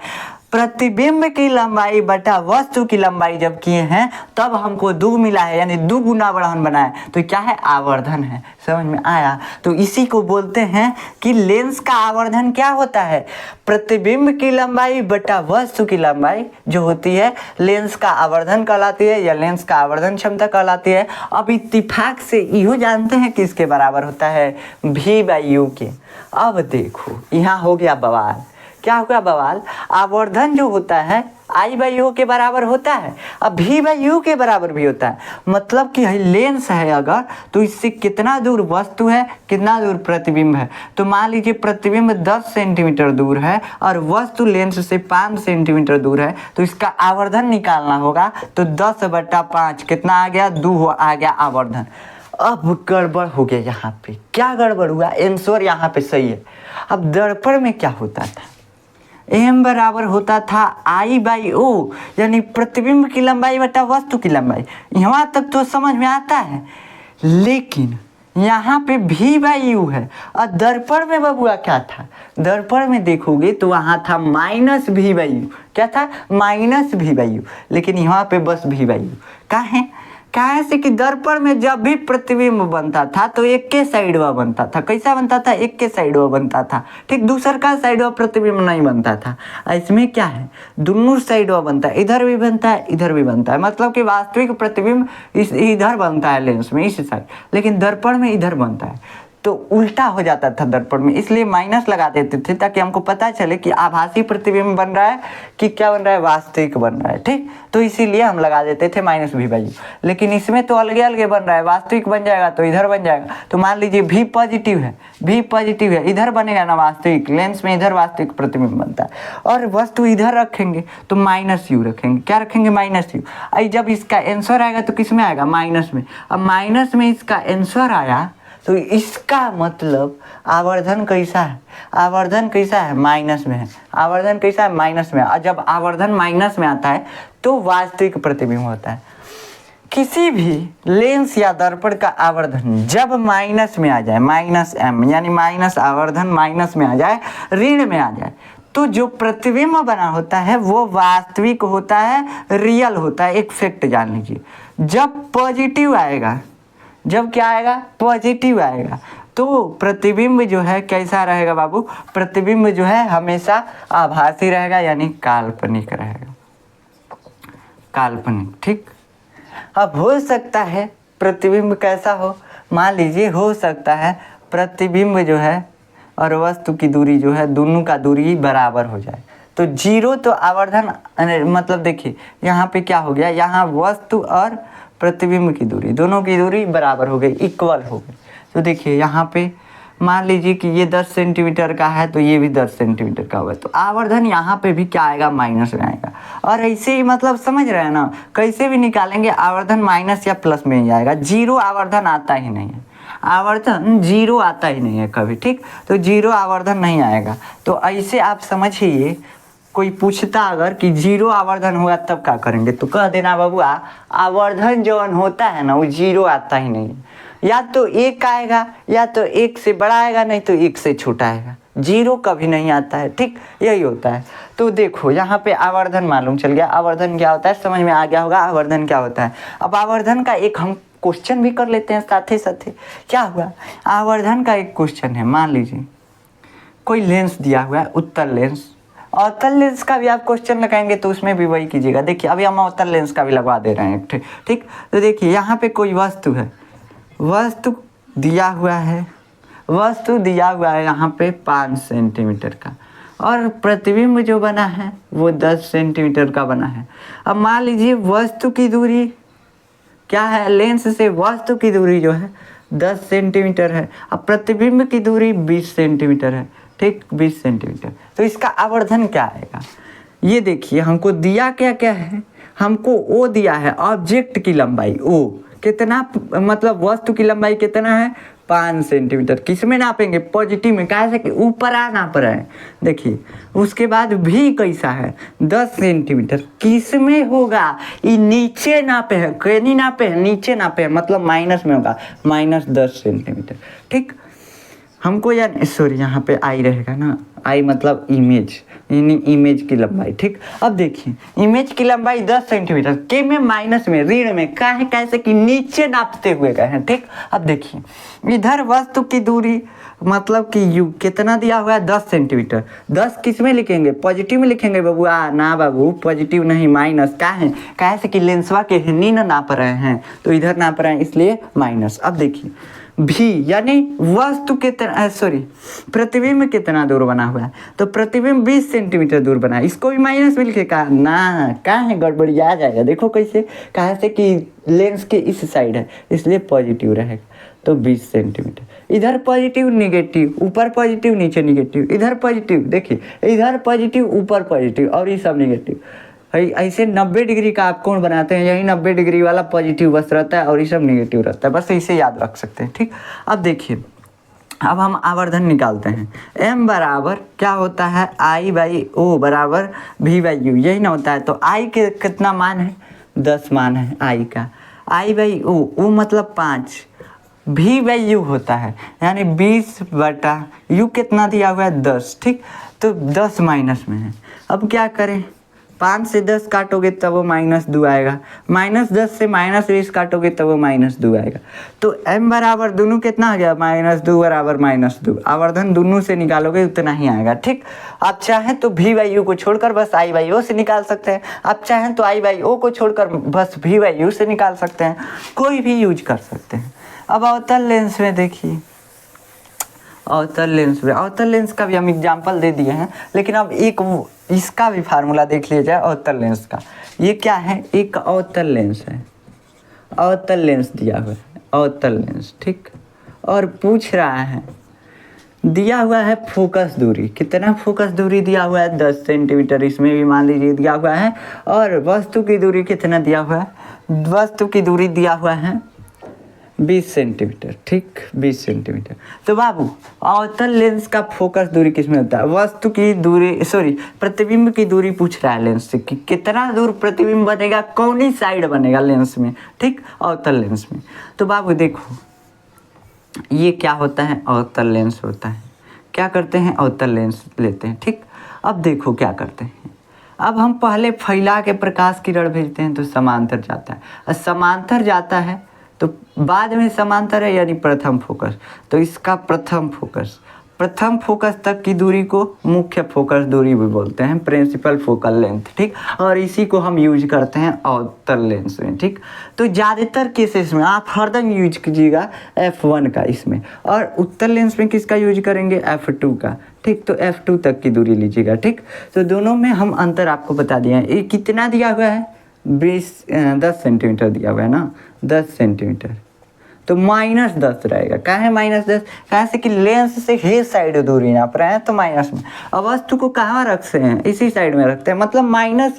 प्रतिबिंब की लंबाई बटा वस्तु की लंबाई जब किए हैं तब हमको 2 मिला है, यानी 2 गुना बढ़हन बना है, तो क्या है, आवर्धन है। समझ में आया। तो इसी को बोलते हैं कि लेंस का आवर्धन क्या होता है, प्रतिबिंब की लंबाई बटा वस्तु की लंबाई जो होती है लेंस का आवर्धन कहलाती है, या लेंस का आवर्धन क्षमता कहलाती है। अब इत्तेफाक से यू जानते हैं कि इसके बराबर होता है V/U के। अब देखो यहाँ हो गया बवाल क्या होगा बवाल, आवर्धन जो होता है आई बाई यू के बराबर होता है, अब भी बाई यू के बराबर भी होता है। मतलब कि लेंस है अगर, तो इससे कितना दूर वस्तु है, कितना दूर प्रतिबिंब है। तो मान लीजिए प्रतिबिंब 10 सेंटीमीटर दूर है और वस्तु लेंस से 5 सेंटीमीटर दूर है, तो इसका आवर्धन निकालना होगा। तो 10/5 कितना आ गया, 2 आ गया आवर्धन। अब गड़बड़ हो गया, यहाँ पे क्या गड़बड़ हुआ, आंसर यहाँ पे सही है। अब दर्पण में क्या होता था, एम बराबर होता था आई बाई ओ, यानी प्रतिबिंब की लंबाई बटा वस्तु की लंबाई। यहाँ तक तो समझ में आता है, लेकिन यहाँ पे भी बाई यू है। और दर्पण में बबुआ क्या था, दर्पण में देखोगे तो वहाँ था माइनस भी बाई यू। क्या था, माइनस भी बाई यू, लेकिन यहाँ पे बस भी बाई यू। काहे से कि दर्पण में जब भी प्रतिबिंब बनता था तो एक के साइडवा बनता था। कैसा बनता था, एक के साइडवा बनता था, ठीक, दूसर का साइडवा प्रतिबिंब नहीं बनता था। इसमें क्या है, दोनों साइडवा बनता है, इधर भी बनता है, इधर भी बनता है। मतलब कि वास्तविक प्रतिबिंब इधर बनता है लेंस में, इस साइड, लेकिन दर्पण में इधर बनता है। तो उल्टा हो जाता था दर्पण में, इसलिए माइनस लगा देते थे ताकि हमको पता चले कि आभासी प्रतिबिंब बन रहा है कि क्या बन रहा है, वास्तविक बन रहा है, ठीक। तो इसीलिए हम लगा देते थे माइनस भी बाई। लेकिन इसमें तो अलग अलग बन रहा है, वास्तविक बन जाएगा तो इधर बन जाएगा। तो मान लीजिए भी पॉजिटिव है, भी पॉजिटिव है, इधर बनेगा ना वास्तविक, लेंस में इधर वास्तविक प्रतिबिंब बनता है। और वस्तु इधर रखेंगे तो माइनस यू रखेंगे, क्या रखेंगे, माइनस यू। आई जब इसका आंसर आएगा तो किस में आएगा, माइनस में। अब माइनस में इसका आंसर आया तो इसका मतलब आवर्धन कैसा है, आवर्धन कैसा है, माइनस में है। आवर्धन कैसा है, माइनस में। और जब आवर्धन माइनस में आता है तो वास्तविक प्रतिबिंब होता है। किसी भी लेंस या दर्पण का आवर्धन जब माइनस में आ जाए, माइनस एम, यानी माइनस आवर्धन माइनस में आ जाए, ऋण में आ जाए, तो जो प्रतिबिंब बना होता है वो वास्तविक होता है, रियल होता है। एक फैक्ट जान लीजिए, जब पॉजिटिव आएगा, जब क्या आएगा, पॉजिटिव आएगा, तो प्रतिबिंब जो है कैसा रहेगा बाबू, प्रतिबिंब जो है हमेशा आभासी रहेगा, यानी काल्पनिक रहेगा, काल्पनिक, ठीक। अब हो सकता है प्रतिबिंब कैसा हो, मान लीजिए हो सकता है प्रतिबिंब जो है और वस्तु की दूरी जो है, दोनों का दूरी बराबर हो जाए। तो जीरो तो आवर्धन, मतलब देखिए यहाँ पे क्या हो गया, यहाँ वस्तु और प्रतिबिंब की दूरी, दोनों की दूरी बराबर हो गई, इक्वल हो गई। तो देखिए यहाँ पे मान लीजिए कि ये 10 सेंटीमीटर का है तो ये भी 10 सेंटीमीटर का होगा, तो आवर्धन यहाँ पे भी क्या आएगा, माइनस में आएगा। और ऐसे ही मतलब समझ रहे हैं ना, कैसे भी निकालेंगे आवर्धन माइनस या प्लस में ही आएगा। जीरो आवर्धन आता ही नहीं है, आवर्धन जीरो आता ही नहीं है कभी, ठीक। तो जीरो आवर्धन नहीं आएगा। तो ऐसे आप समझिए, कोई पूछता अगर कि जीरो आवर्धन होगा तब क्या करेंगे, तो कह देना बाबू आवर्धन जो होता है ना वो जीरो आता ही नहीं है, या तो एक आएगा, या तो एक से बड़ा आएगा, नहीं तो एक से छोटा आएगा, जीरो कभी नहीं आता है, ठीक, यही होता है। तो देखो यहाँ पे आवर्धन मालूम चल गया, आवर्धन क्या होता है, समझ में आ गया होगा आवर्धन क्या होता है। अब आवर्धन का एक हम क्वेश्चन भी कर लेते हैं साथे साथे। क्या हुआ, आवर्धन का एक क्वेश्चन है, मान लीजिए कोई लेंस दिया हुआ है, उत्तल लेंस, अवतल लेंस का भी आप क्वेश्चन लगाएंगे तो उसमें भी वही कीजिएगा। देखिए अभी हम अवतल लेंस का भी लगवा दे रहे हैं, ठीक। तो देखिए यहाँ पे कोई वस्तु है, वस्तु दिया हुआ है, वस्तु दिया हुआ है यहाँ पे 5 सेंटीमीटर का, और प्रतिबिंब जो बना है वो 10 सेंटीमीटर का बना है। अब मान लीजिए वस्तु की दूरी क्या है, लेंस से वस्तु की दूरी जो है 10 सेंटीमीटर है, अब प्रतिबिंब की दूरी 20 सेंटीमीटर है, ठीक, 20 सेंटीमीटर। तो इसका आवर्धन क्या आएगा, ये देखिए हमको दिया क्या क्या है, हमको ओ दिया है, ऑब्जेक्ट की लंबाई ओ कितना, मतलब वस्तु की लंबाई कितना है, 5 सेंटीमीटर। किस में नापेंगे, पॉजिटिव में, कहा से कि ऊपर आ नाप रहे हैं। देखिए उसके बाद भी कैसा है, 10 सेंटीमीटर, किस में होगा, ये नीचे नापे हैं, कहीं नापे हैं, नीचे नापे हैं, मतलब माइनस में होगा, -10 सेंटीमीटर, ठीक। हमको यार सॉरी यहाँ पे आई रहेगा ना, आई मतलब इमेज, यानी इमेज की लंबाई, ठीक। अब देखिए इमेज की लंबाई 10 सेंटीमीटर, के में माइनस में, ऋण में, काहे कैसे कि नीचे नापते हुए गए हैं, ठीक। अब देखिए इधर वस्तु की दूरी मतलब कि यू कितना दिया हुआ है, 10 सेंटीमीटर। 10 किस में लिखेंगे, पॉजिटिव में लिखेंगे बाबू, ना बाबू पॉजिटिव नहीं, माइनस। काहे से कि लेंसवा के हिन्नी ना नाप रहे हैं तो इधर नाप रहे हैं, इसलिए माइनस। अब देखिए भी यानी वस्तु कितना सॉरी प्रतिबिंब कितना दूर बना हुआ है, तो प्रतिबिंब 20 सेंटीमीटर दूर बना है। इसको भी माइनस मिल के कहा ना, कहाँ है गड़बड़ी आ जाएगा। देखो कैसे, कहा से कि लेंस के इस साइड है इसलिए पॉजिटिव रहेगा, तो 20 सेंटीमीटर। इधर पॉजिटिव निगेटिव, ऊपर पॉजिटिव नीचे निगेटिव, इधर पॉजिटिव देखिए, इधर पॉजिटिव ऊपर पॉजिटिव और ये सब निगेटिव। ऐसे 90 डिग्री का आप कोण बनाते हैं, यही 90 डिग्री वाला पॉजिटिव बस रहता है और ये सब निगेटिव रहता है, बस इसे याद रख सकते हैं। ठीक, अब देखिए, अब हम आवर्धन निकालते हैं। m बराबर क्या होता है, I बाई ओ बराबर v बाई यू, यही ना होता है। तो I के कितना मान है, 10 मान है I का। I बाई ओ मतलब 5, v बाई यू होता है यानी 20 बटा u कितना दिया हुआ है 10। ठीक, तो 10 माइनस में है। अब क्या करें, 5 से 10 काटोगे तब वो -2 आएगा, -10 से -20 काटोगे तब वो -2 आएगा। तो m बराबर दोनों कितना आ गया, -2 बराबर -2। आवर्धन दोनों से निकालोगे उतना ही आएगा। ठीक, आप चाहें तो v बाई यू को छोड़कर बस i बाई ओ से निकाल सकते हैं, आप चाहें तो i बाई ओ को छोड़कर बस v बाई यू से निकाल सकते हैं, कोई भी यूज कर सकते हैं। अब अवतल लेंस में देखिए, अवतल लेंस का भी हम एग्जाम्पल दे दिए हैं, लेकिन अब एक इसका भी फार्मूला देख लिया जाए अवतल लेंस का। ये क्या है, एक अवतल लेंस है, अवतल लेंस दिया हुआ है, अवतल लेंस। ठीक, और पूछ रहा है, दिया हुआ है फोकस दूरी, कितना फोकस दूरी दिया हुआ है 10 सेंटीमीटर, इसमें भी मान लीजिए दिया हुआ है। और वस्तु की दूरी कितना दिया हुआ है, वस्तु की दूरी दिया हुआ है 20 सेंटीमीटर। ठीक, 20 सेंटीमीटर। तो बाबू अवतल लेंस का फोकस दूरी किसमें होता है, वस्तु की दूरी प्रतिबिंब की दूरी पूछ रहा है लेंस से कि कितना दूर प्रतिबिंब बनेगा, कौन ही साइड बनेगा लेंस में। ठीक, अवतल लेंस में। तो बाबू देखो ये क्या होता है, अवतल लेंस होता है। क्या करते हैं, अवतल लेंस लेते हैं। ठीक, अब देखो क्या करते हैं, अब हम पहले फैला के प्रकाश किरण भेजते हैं तो समांतर जाता है, और समांतर जाता है तो बाद में समांतर है यानी प्रथम फोकस, तो इसका प्रथम फोकस तक की दूरी को मुख्य फोकस दूरी भी बोलते हैं, प्रिंसिपल फोकल लेंथ। ठीक, और इसी को हम यूज करते हैं अवतल लेंस में। ठीक, तो ज़्यादातर केसेस में आप हरदम यूज कीजिएगा f1 का इसमें, और उत्तल लेंस में किसका यूज करेंगे, f2 का। ठीक, तो f2 तक की दूरी लीजिएगा। ठीक, तो दोनों में हम अंतर आपको बता दिए हैं। ये कितना दिया हुआ है, 10 सेंटीमीटर दिया हुआ है ना, 10 सेंटीमीटर, तो -10 रहेगा। क्या है -10, कहाँ से कि लेंस से हे साइड दूरी नाप रहे हैं तो माइनस में। अब वस्तु को कहाँ रखते हैं, इसी साइड में रखते हैं, मतलब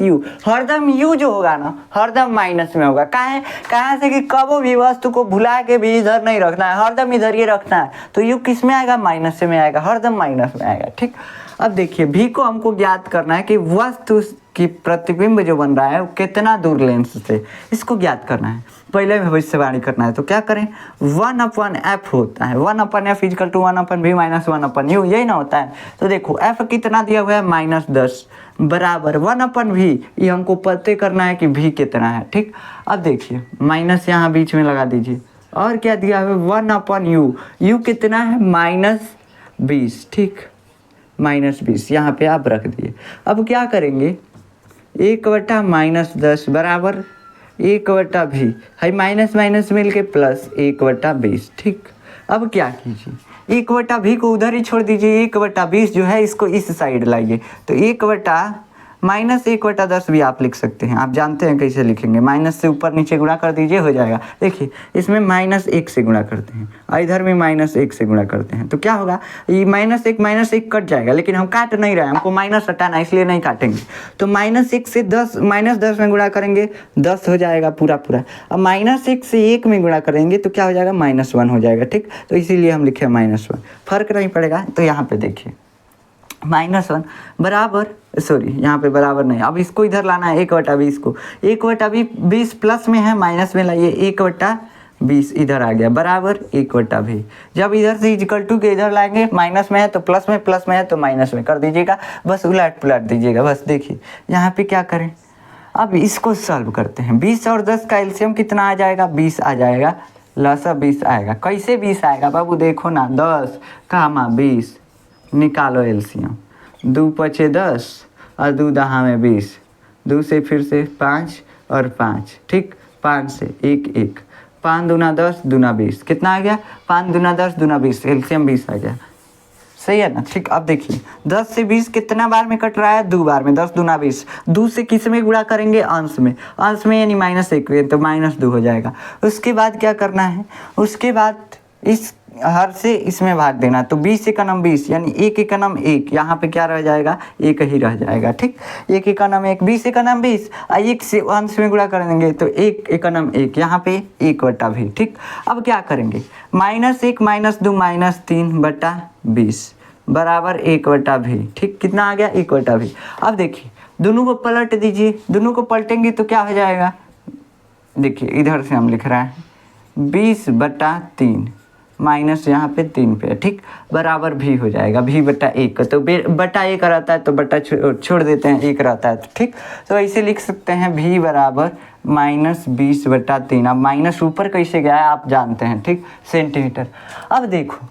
-u, हरदम u जो होगा ना हरदम माइनस में होगा। कहाँ से कि कबो भी वस्तु को भुला के भी इधर नहीं रखना है, हरदम इधर ये रखना है, तो u किस में आएगा, माइनस में आएगा, हरदम माइनस में आएगा। ठीक, अब देखिए v को हमको ज्ञात करना है कि वस्तु की प्रतिबिंब जो बन रहा है वो कितना दूर लेंस से, इसको ज्ञात करना है, पहले भविष्यवाणी करना है। तो क्या करें, 1/f होता है, 1/f equal to 1/v minus 1/u, यही ना होता है। तो देखो f कितना दिया हुआ है, -10 बराबर 1/v, ये हमको पता करना है कि v कितना है। ठीक, अब देखिए माइनस यहाँ बीच में लगा दीजिए, और क्या दिया हुआ है 1/u, u कितना है -20। ठीक, -20 यहाँ पे आप रख दिए। अब क्या करेंगे, 1/-10 बराबर 1/v, है माइनस माइनस मिल के प्लस 1/20। ठीक, अब क्या कीजिए, 1/v को उधर ही छोड़ दीजिए, 1/20 जो है इसको इस साइड लाइए, तो -1/10 भी आप लिख सकते हैं। आप जानते हैं कैसे लिखेंगे, माइनस से ऊपर नीचे गुणा कर दीजिए, हो जाएगा। देखिए इसमें -1 से गुणा करते हैं और इधर में -1 से गुणा करते हैं, तो क्या होगा, ये -1 कट जाएगा, लेकिन हम काट नहीं रहे हैं, हमको माइनस हटाना, इसलिए नहीं काटेंगे। तो -1 से -10 में गुणा करेंगे 10 हो जाएगा पूरा। अब -1 से 1 में गुणा करेंगे तो क्या हो जाएगा, -1 हो जाएगा। ठीक, तो इसीलिए हम लिखे -1, फर्क नहीं पड़ेगा। तो यहाँ पे देखिए -1 बराबर, यहाँ पे बराबर नहीं, अब इसको इधर लाना है 1/20 को, 1/20 प्लस में है, माइनस में लाइए, 1/20 इधर आ गया बराबर 1/v। जब इधर से इक्वल टू के इधर लाएंगे, माइनस में है तो प्लस में है तो माइनस में कर दीजिएगा, बस उलट पुलट दीजिएगा। बस देखिए यहाँ पे क्या करें, अब इसको सॉल्व करते हैं। 20 और 10 का एलसीएम कितना आ जाएगा, 20 आ जाएगा, लसा 20 आएगा। कैसे 20 आएगा बाबू, देखो ना, 10 कामा 20 निकालो एलसीएम, 2 × 10 और 2 × 20, 2 से फिर से 5 और 5। ठीक, 5 से 1 1, 5 दूना 10 दूना 20, कितना आ गया 5 दूना 10 दूना 20, एलसीएम 20 आ गया, सही है ना। ठीक, अब देखिए 10 से 20 कितना बार में कट रहा है, 2 बार में, 10 दूना 20, 2 से किस में गुणा करेंगे, अंश में, अंश में यानी -1 में, तो -2 हो जाएगा। उसके बाद क्या करना है, उसके बाद इस हर से इसमें भाग देना, तो 20 एकनम 20 यानी 1 एकनम 1, यहाँ पे क्या रह जाएगा, 1 ही रह जाएगा। ठीक, 1 एकनम 1, 20 एकनम 20, 1 से अंश में गुणा कर देंगे तो 1 एकनम 1, यहाँ पे 1/भी। ठीक, अब क्या करेंगे, -1 -2 -3 बटा 20 बराबर 1/भी। ठीक, कितना आ गया, 1/भी। अब देखिए दोनों को पलट दीजिए, दोनों को पलटेंगे तो क्या हो जाएगा, देखिए इधर से हम लिख रहे हैं 20/3 माइनस यहाँ पे 3 पे, ठीक, बराबर भी हो जाएगा, v/1, तो बटा 1 रहता है तो बटा छोड़ देते हैं, 1 रहता है तो ठीक, तो ऐसे लिख सकते हैं v बराबर -20/3। अब माइनस ऊपर कैसे गया है आप जानते हैं, ठीक, सेंटीमीटर। अब देखो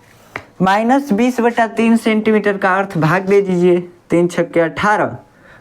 -20/3 सेंटीमीटर का अर्थ भाग दे दीजिए, 3 छक्के 18,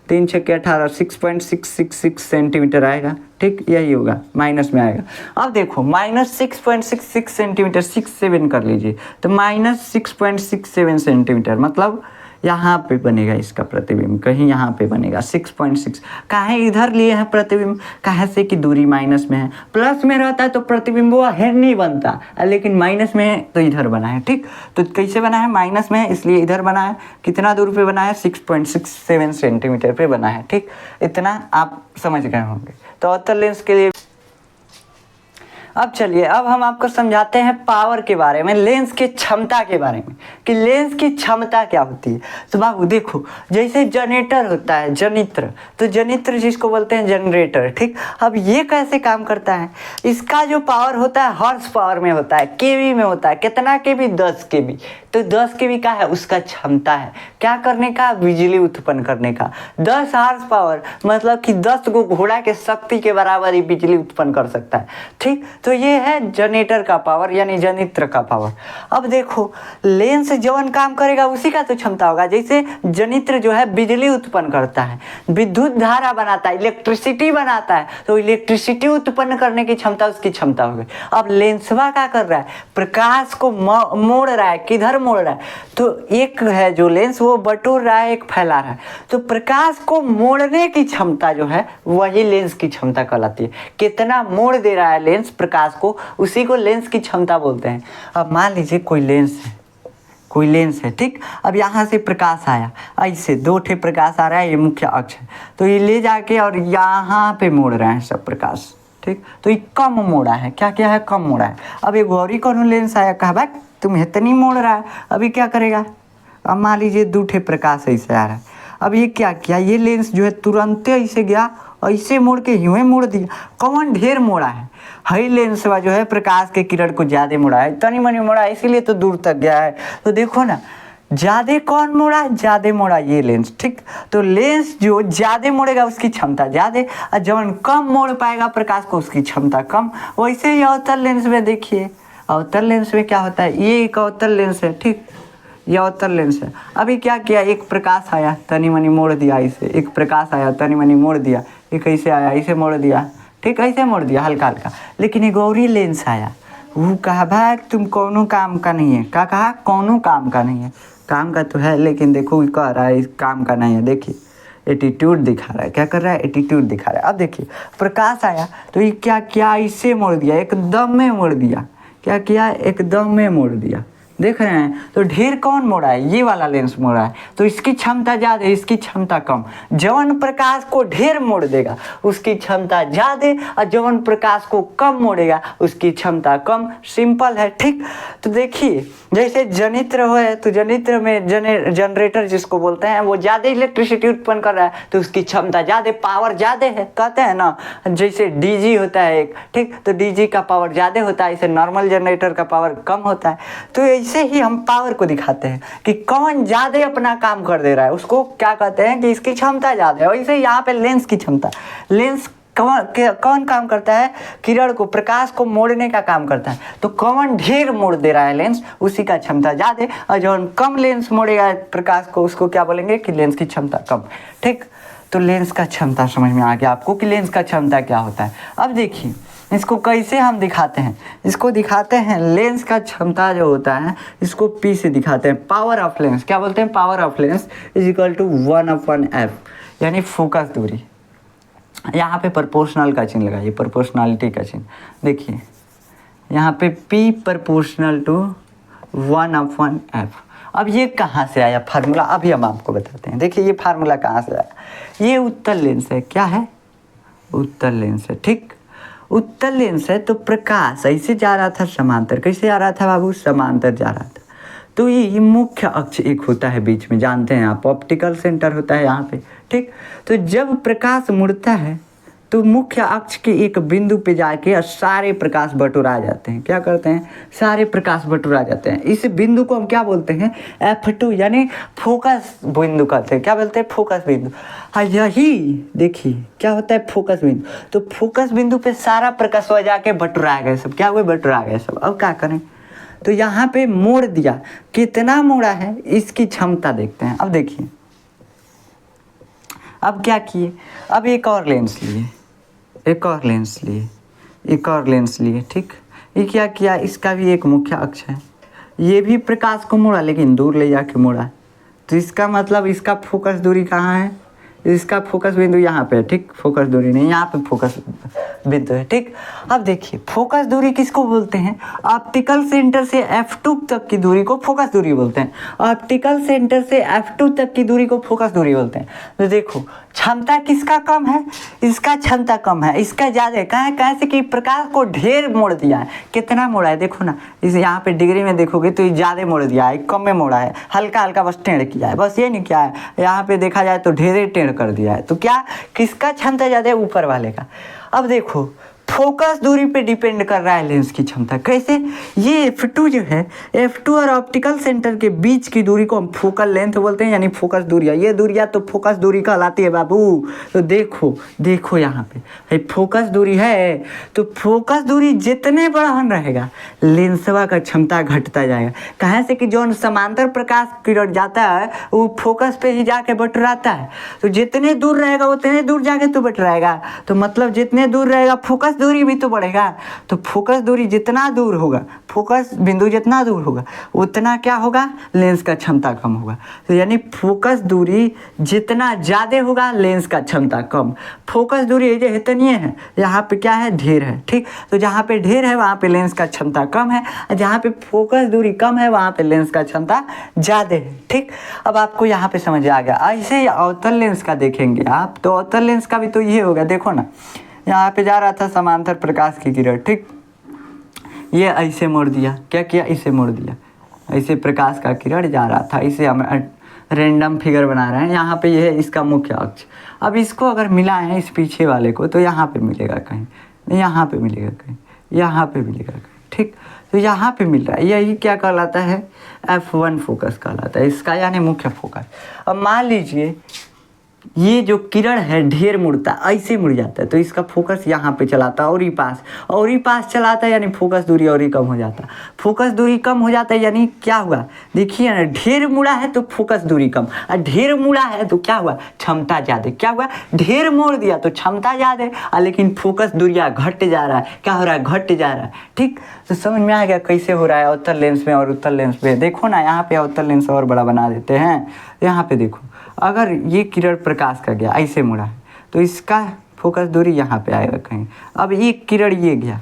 3 छक्के 18, 6.666 सेंटीमीटर आएगा। ठीक, यही होगा, माइनस में आएगा। अब देखो -6.66 सेंटीमीटर, 67 कर लीजिए, तो -6.67 सेंटीमीटर मतलब यहाँ पे बनेगा इसका प्रतिबिंब, कहीं यहाँ पे बनेगा 6.6। काहे इधर लिए हैं प्रतिबिंब, काहे से कि दूरी माइनस में है, प्लस में रहता है तो प्रतिबिंब वो है नहीं बनता, लेकिन माइनस में है तो इधर बना है। ठीक, तो कैसे बना है, माइनस में है इसलिए इधर बना है। कितना दूर पे बना है, 6.67 सेंटीमीटर पे बना है। ठीक, इतना आप समझ गए होंगे। तो अवतल लेंस के लिए अब चलिए, अब हम आपको समझाते हैं पावर के बारे में, लेंस की क्षमता के बारे में, कि लेंस की क्षमता क्या होती है। तो बाबू देखो, जैसे जनरेटर होता है, जनित्र, तो जनित्र जिसको बोलते हैं जनरेटर। ठीक, अब ये कैसे काम करता है, इसका जो पावर होता है हॉर्स पावर में होता है, केवी में होता है। कितना केवी, 10 केवी। तो 10 केवी का है, उसका क्षमता है क्या करने का, बिजली उत्पन्न करने का। 10 हॉर्स पावर मतलब कि 10 गो घोड़ा के शक्ति के बराबर ही बिजली उत्पन्न कर सकता है। ठीक, तो ये है जनरेटर का पावर यानी जनित्र का पावर। अब देखो लेंस जवन काम करेगा उसी का तो क्षमता होगा। जैसे जनित्र जो है बिजली उत्पन्न करता है, विद्युत धारा बनाता है, इलेक्ट्रिसिटी बनाता है, तो इलेक्ट्रिसिटी उत्पन्न करने की क्षमता उसकी क्षमता हो गई। अब लेंसवा क्या कर रहा है, प्रकाश को मोड़ रहा है, किधर मोड़ रहा है, तो एक है जो लेंस वो बटोर रहा है, एक फैला रहा है, तो प्रकाश को मोड़ने की क्षमता जो है वही लेंस की क्षमता कहलाती है। कितना मोड़ दे रहा है लेंस प्रकाश को, उसी को लेंस की क्षमता बोलते हैं। अब मान लीजिए कोई लेंस है, कोई लेंस है, ठीक, अब यहाँ से प्रकाश आया, ऐसे 2 ठे प्रकाश आ रहा है, ये मुख्य अक्ष है, तो ये ले जाके और यहाँ पे मोड़ रहे हैं सब प्रकाश। ठीक, तो ये कम मोड़ा है, क्या क्या है, कम मोड़ा है। अब एक गौरी कौन लेंस आया, कहा भाई तुम इतनी मोड़ रहा है, अभी क्या करेगा, अब मान लीजिए 2 ठे प्रकाश ऐसे आ रहा है, अब ये क्या किया, ये लेंस जो है तुरंत ऐसे गया, ऐसे मोड़ के यूं मोड़ दिया। कौन ढेर मोड़ा है, हाई लेंस जो है प्रकाश के किरण को ज़्यादा मोड़ा है, तनी मनी मोड़ा है, इसीलिए तो दूर तक गया है। तो देखो ना, ज़्यादा कौन मोड़ा, ज़्यादा मोड़ा ये लेंस। ठीक, तो लेंस जो ज़्यादा मोड़ेगा उसकी क्षमता ज़्यादा, और जब कम मोड़ पाएगा प्रकाश को उसकी क्षमता कम। वैसे ही अवतल लेंस में देखिए, अवतल लेंस में क्या होता है, ये एक अवतल लेंस है, ठीक, ये अवतल लेंस है। अभी क्या किया, एक प्रकाश आया तनी मनी मोड़ दिया, इसे एक प्रकाश आया तनी मनी मोड़ दिया, ये कैसे आया, इसे मोड़ दिया, ठीक, ऐसे मोड़ दिया हल्का हल्का। लेकिन एक गौरी लेंस आया, वो कहा भाई तुम कौनो काम का नहीं है, क्या कहा, कौनो काम का नहीं है, काम का तो है लेकिन देखो ये कह रहा है इस काम का नहीं है। देखिए एटीट्यूड दिखा रहा है, क्या कर रहा है, एटीट्यूड दिखा रहा है। अब देखिए प्रकाश आया तो ये क्या किया, इसे मोड़ दिया, एकदम में मोड़ दिया, क्या किया, एकदम में मोड़ दिया। देख रहे हैं, तो ढेर कौन मोड़ा है, ये वाला लेंस मोड़ा है, तो इसकी क्षमता ज़्यादा है, इसकी क्षमता कम। जवन प्रकाश को ढेर मोड़ देगा उसकी क्षमता ज़्यादा, और जवन प्रकाश को कम मोड़ेगा उसकी क्षमता कम। सिंपल है। ठीक, तो देखिए जैसे जनित्र है, तो जनित्र में जनरेटर जिसको बोलते हैं वो ज़्यादा इलेक्ट्रिसिटी उत्पन्न कर रहा है, तो उसकी क्षमता ज़्यादा, पावर ज़्यादा है, कहते हैं ना। जैसे डीजी होता है एक, ठीक, तो डीजी का पावर ज़्यादा होता है, इसे नॉर्मल जनरेटर का पावर कम होता है। तो ऐसे ही हम पावर को दिखाते हैं कि कौन ज़्यादा अपना काम कर दे रहा है, उसको क्या कहते हैं कि इसकी क्षमता ज़्यादा है। वैसे यहाँ पे लेंस की क्षमता, लेंस कौन काम करता है, किरण को, प्रकाश को मोड़ने का काम करता है। तो कौन ढेर मोड़ दे रहा है लेंस, उसी का क्षमता ज़्यादा, और जो कम लेंस मोड़ेगा प्रकाश को उसको क्या बोलेंगे कि लेंस की क्षमता कम। ठीक, तो लेंस का क्षमता समझ में आ गया आपको कि लेंस का क्षमता क्या होता है। अब देखिए इसको कैसे हम दिखाते हैं, इसको दिखाते हैं लेंस का क्षमता जो होता है इसको P से दिखाते हैं। पावर ऑफ लेंस क्या बोलते हैं, power of lens is equal to 1/f, यानी फोकस दूरी। यहाँ पे प्रोपोर्शनल का चिन्ह लगाइए, प्रोपोर्शनलिटी का चिन्ह देखिए, यहाँ पे P प्रोपोर्शनल टू 1/f। अब ये कहाँ से आया फार्मूला, अभी हम आपको बताते हैं। देखिए ये फार्मूला कहाँ से आया, ये उत्तल लेंस है, क्या है, उत्तल लेंस है, ठीक। उत्तल लेंस है तो प्रकाश ऐसे जा रहा था समांतर, कैसे आ रहा था बाबू, समांतर जा रहा था। तो ये मुख्य अक्ष एक होता है बीच में, जानते हैं आप, ऑप्टिकल सेंटर होता है यहाँ पे, ठीक। तो जब प्रकाश मुड़ता है तो मुख्य अक्ष के एक बिंदु पे जाके और सारे प्रकाश बटुरा जाते हैं, क्या करते हैं, सारे प्रकाश बटुरा जाते हैं। इस बिंदु को हम क्या बोलते हैं, F2, यानी फोकस बिंदु कहते हैं, क्या बोलते हैं, फोकस बिंदु। हाँ यही देखिए क्या होता है फोकस बिंदु, तो फोकस बिंदु पे सारा प्रकाश जाके बटुरा गए सब, क्या हुए, बटुरा गए सब। अब क्या करें, तो यहाँ पे मोड़ दिया, कितना मोड़ा है इसकी क्षमता देखते हैं। अब देखिए अब क्या किए, अब एक और लेंस लिए, एक और लेंस लिए, एक और लेंस लिए, ठीक। ये क्या किया, इसका भी एक मुख्य अक्ष है, ये भी प्रकाश को मोड़ा लेकिन दूर ले जाके मोड़ा। तो इसका मतलब इसका फोकस दूरी कहाँ है, इसका फोकस बिंदु यहाँ पे है, ठीक। फोकस दूरी नहीं, यहाँ पे फोकस बिंदु है, ठीक। अब देखिए फोकस दूरी किसको बोलते हैं, ऑप्टिकल सेंटर से F2 तक की दूरी को फोकस दूरी बोलते हैं। ऑप्टिकल सेंटर से F2 तक की दूरी को फोकस दूरी बोलते हैं। तो देखो क्षमता किसका कम है, इसका क्षमता कम है, इसका ज़्यादा है। कहाँ से कि प्रकाश को ढेर मोड़ दिया है, कितना मोड़ा है देखो ना, इस यहाँ पे डिग्री में देखोगे तो ये ज़्यादा मोड़ दिया है, कम में मोड़ा है, हल्का हल्का बस टेढ़ किया है, बस ये नहीं किया है। यहाँ पे देखा जाए तो ढेरे टेढ़ कर दिया है। तो क्या, किसका क्षमता ज़्यादा है, ऊपर वाले का। अब देखो फोकस दूरी पे डिपेंड कर रहा है लेंस की क्षमता, कैसे, ये F2 जो है, F2 और ऑप्टिकल सेंटर के बीच की दूरी को हम फोकल लेंथ बोलते हैं, यानी फोकस दूरिया। ये दूरिया तो फोकस दूरी कहलाती है बाबू। तो देखो देखो यहाँ पे फोकस दूरी है, तो फोकस दूरी जितने बढ़ान रहेगा लेंसवा का क्षमता घटता जाएगा। कहाँ से कि जो समांतर प्रकाश किरण जाता है वो फोकस पे ही जाके बटुराता है, तो जितने दूर रहेगा उतने दूर जाके तो बटुराएगा। तो मतलब जितने दूर रहेगा फोकस दूरी भी तो बढ़ेगा। तो फोकस दूरी जितना दूर होगा, फोकस बिंदु जितना दूर होगा उतना क्या होगा, लेंस का क्षमता कम होगा। तो यानी फोकस दूरी जितना ज़्यादा होगा लेंस का क्षमता कम। फोकस दूरी ये इतनी है, यहाँ पे क्या है, ढेर है, ठीक। तो जहाँ पे ढेर है वहाँ पे लेंस का क्षमता कम है, जहाँ पे फोकस दूरी कम है वहाँ पे लेंस का क्षमता ज़्यादा है, ठीक। अब आपको यहाँ पे समझ आ गया। ऐसे ही अवतल लेंस का देखेंगे आप, तो अवतल लेंस का भी तो ये होगा, देखो ना यहाँ पे जा रहा था समांतर प्रकाश की किरण, ठीक। ये ऐसे मोड़ दिया, क्या किया, इसे मोड़ दिया, ऐसे प्रकाश का किरण जा रहा था। इसे हम रैंडम फिगर बना रहे हैं। यहाँ पे ये है इसका मुख्य अक्ष। अब इसको अगर मिलाएं इस पीछे वाले को तो यहाँ पे मिलेगा कहीं, यहाँ पे मिलेगा कहीं, यहाँ पे मिलेगा कहीं, ठीक। तो यहाँ पे मिल रहा है, यही क्या कहलाता है, F1 फोकस कहलाता है इसका, यानी मुख्य फोकस। अब मान लीजिए ये जो किरण है ढेर मुड़ता, ऐसे मुड़ जाता है, तो इसका फोकस यहाँ पे चलाता और ही पास चलाता है, यानी फोकस दूरी और ही कम हो जाता। फोकस दूरी कम हो जाता है यानी क्या हुआ, देखिए ना, ढेर मुड़ा है तो फोकस दूरी कम, और ढेर मुड़ा है तो क्या हुआ, क्षमता ज़्यादा। क्या हुआ, ढेर मोड़ दिया तो क्षमता ज़्यादा है, लेकिन फोकस दूरिया घट जा रहा है, क्या हो रहा है, घट जा रहा है, ठीक। तो समझ में आ गया कैसे हो रहा है अवतल लेंस में और उत्तल लेंस में। देखो ना यहाँ पे अवतल लेंस और बड़ा बना देते हैं। यहाँ पे देखो, अगर ये किरण प्रकाश का गया ऐसे मुड़ा है तो इसका फोकस दूरी यहाँ पे आएगा कहीं। अब एक किरण ये गया,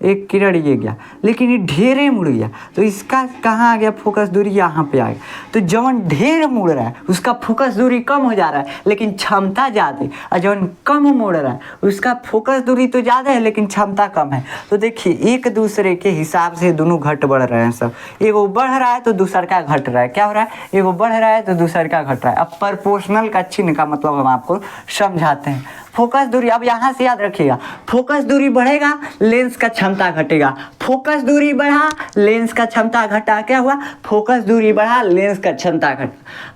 एक किरण ये गया, लेकिन ये ढेरे मुड़ गया तो इसका कहाँ आ गया, फोकस दूरी यहाँ पे आ गया। तो जवन ढेर मुड़ रहा है उसका फोकस दूरी कम हो जा रहा है लेकिन क्षमता ज़्यादा है, और जवन कम मुड़ रहा है उसका फोकस दूरी तो ज़्यादा है लेकिन क्षमता कम है। तो देखिए एक दूसरे के हिसाब से दोनों घट बढ़ रहे हैं सब, एगो बढ़ रहा है तो दूसर का घट रहा है। क्या हो रहा है, एगो बढ़ रहा है तो दूसर का घट रहा है। अब प्रोपोर्शनल का चिन्ह का मतलब हम आपको समझाते हैं। फोकस दूरी, अब यहाँ से याद रखिएगा, फोकस दूरी बढ़ेगा लेंस का क्षमता घटेगा, फोकस दूरी बढ़ा लेंस का क्षमता घटा, क्या हुआ, फोकस दूरी बढ़ा लेंस का क्षमता घटा।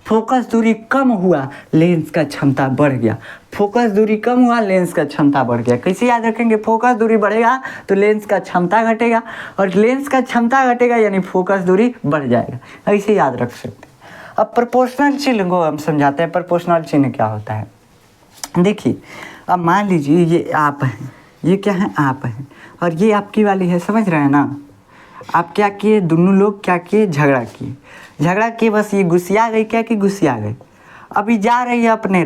फोकस दूरी कम हुआ लेंस का क्षमता बढ़ गया, फोकस दूरी कम हुआ लेंस का क्षमता बढ़ गया। कैसे याद रखेंगे, फोकस दूरी बढ़ेगा तो लेंस का क्षमता घटेगा, और लेंस का क्षमता घटेगा यानी फोकस दूरी बढ़ जाएगा। ऐसे याद रख सकते हैं। अब प्रोपोर्शनल चिन्ह को हम समझाते हैं। प्रोपोर्शनल चिन्ह क्या होता है, देखिए अब मान लीजिए ये आप हैं, ये क्या है, आप है, और ये आपकी वाली है, समझ रहे हैं ना। आप क्या किए, दोनों लोग क्या किए, झगड़ा किए, बस ये गुस्सिया गई, क्या कि गुस्सिया गई। अभी जा रही है अपने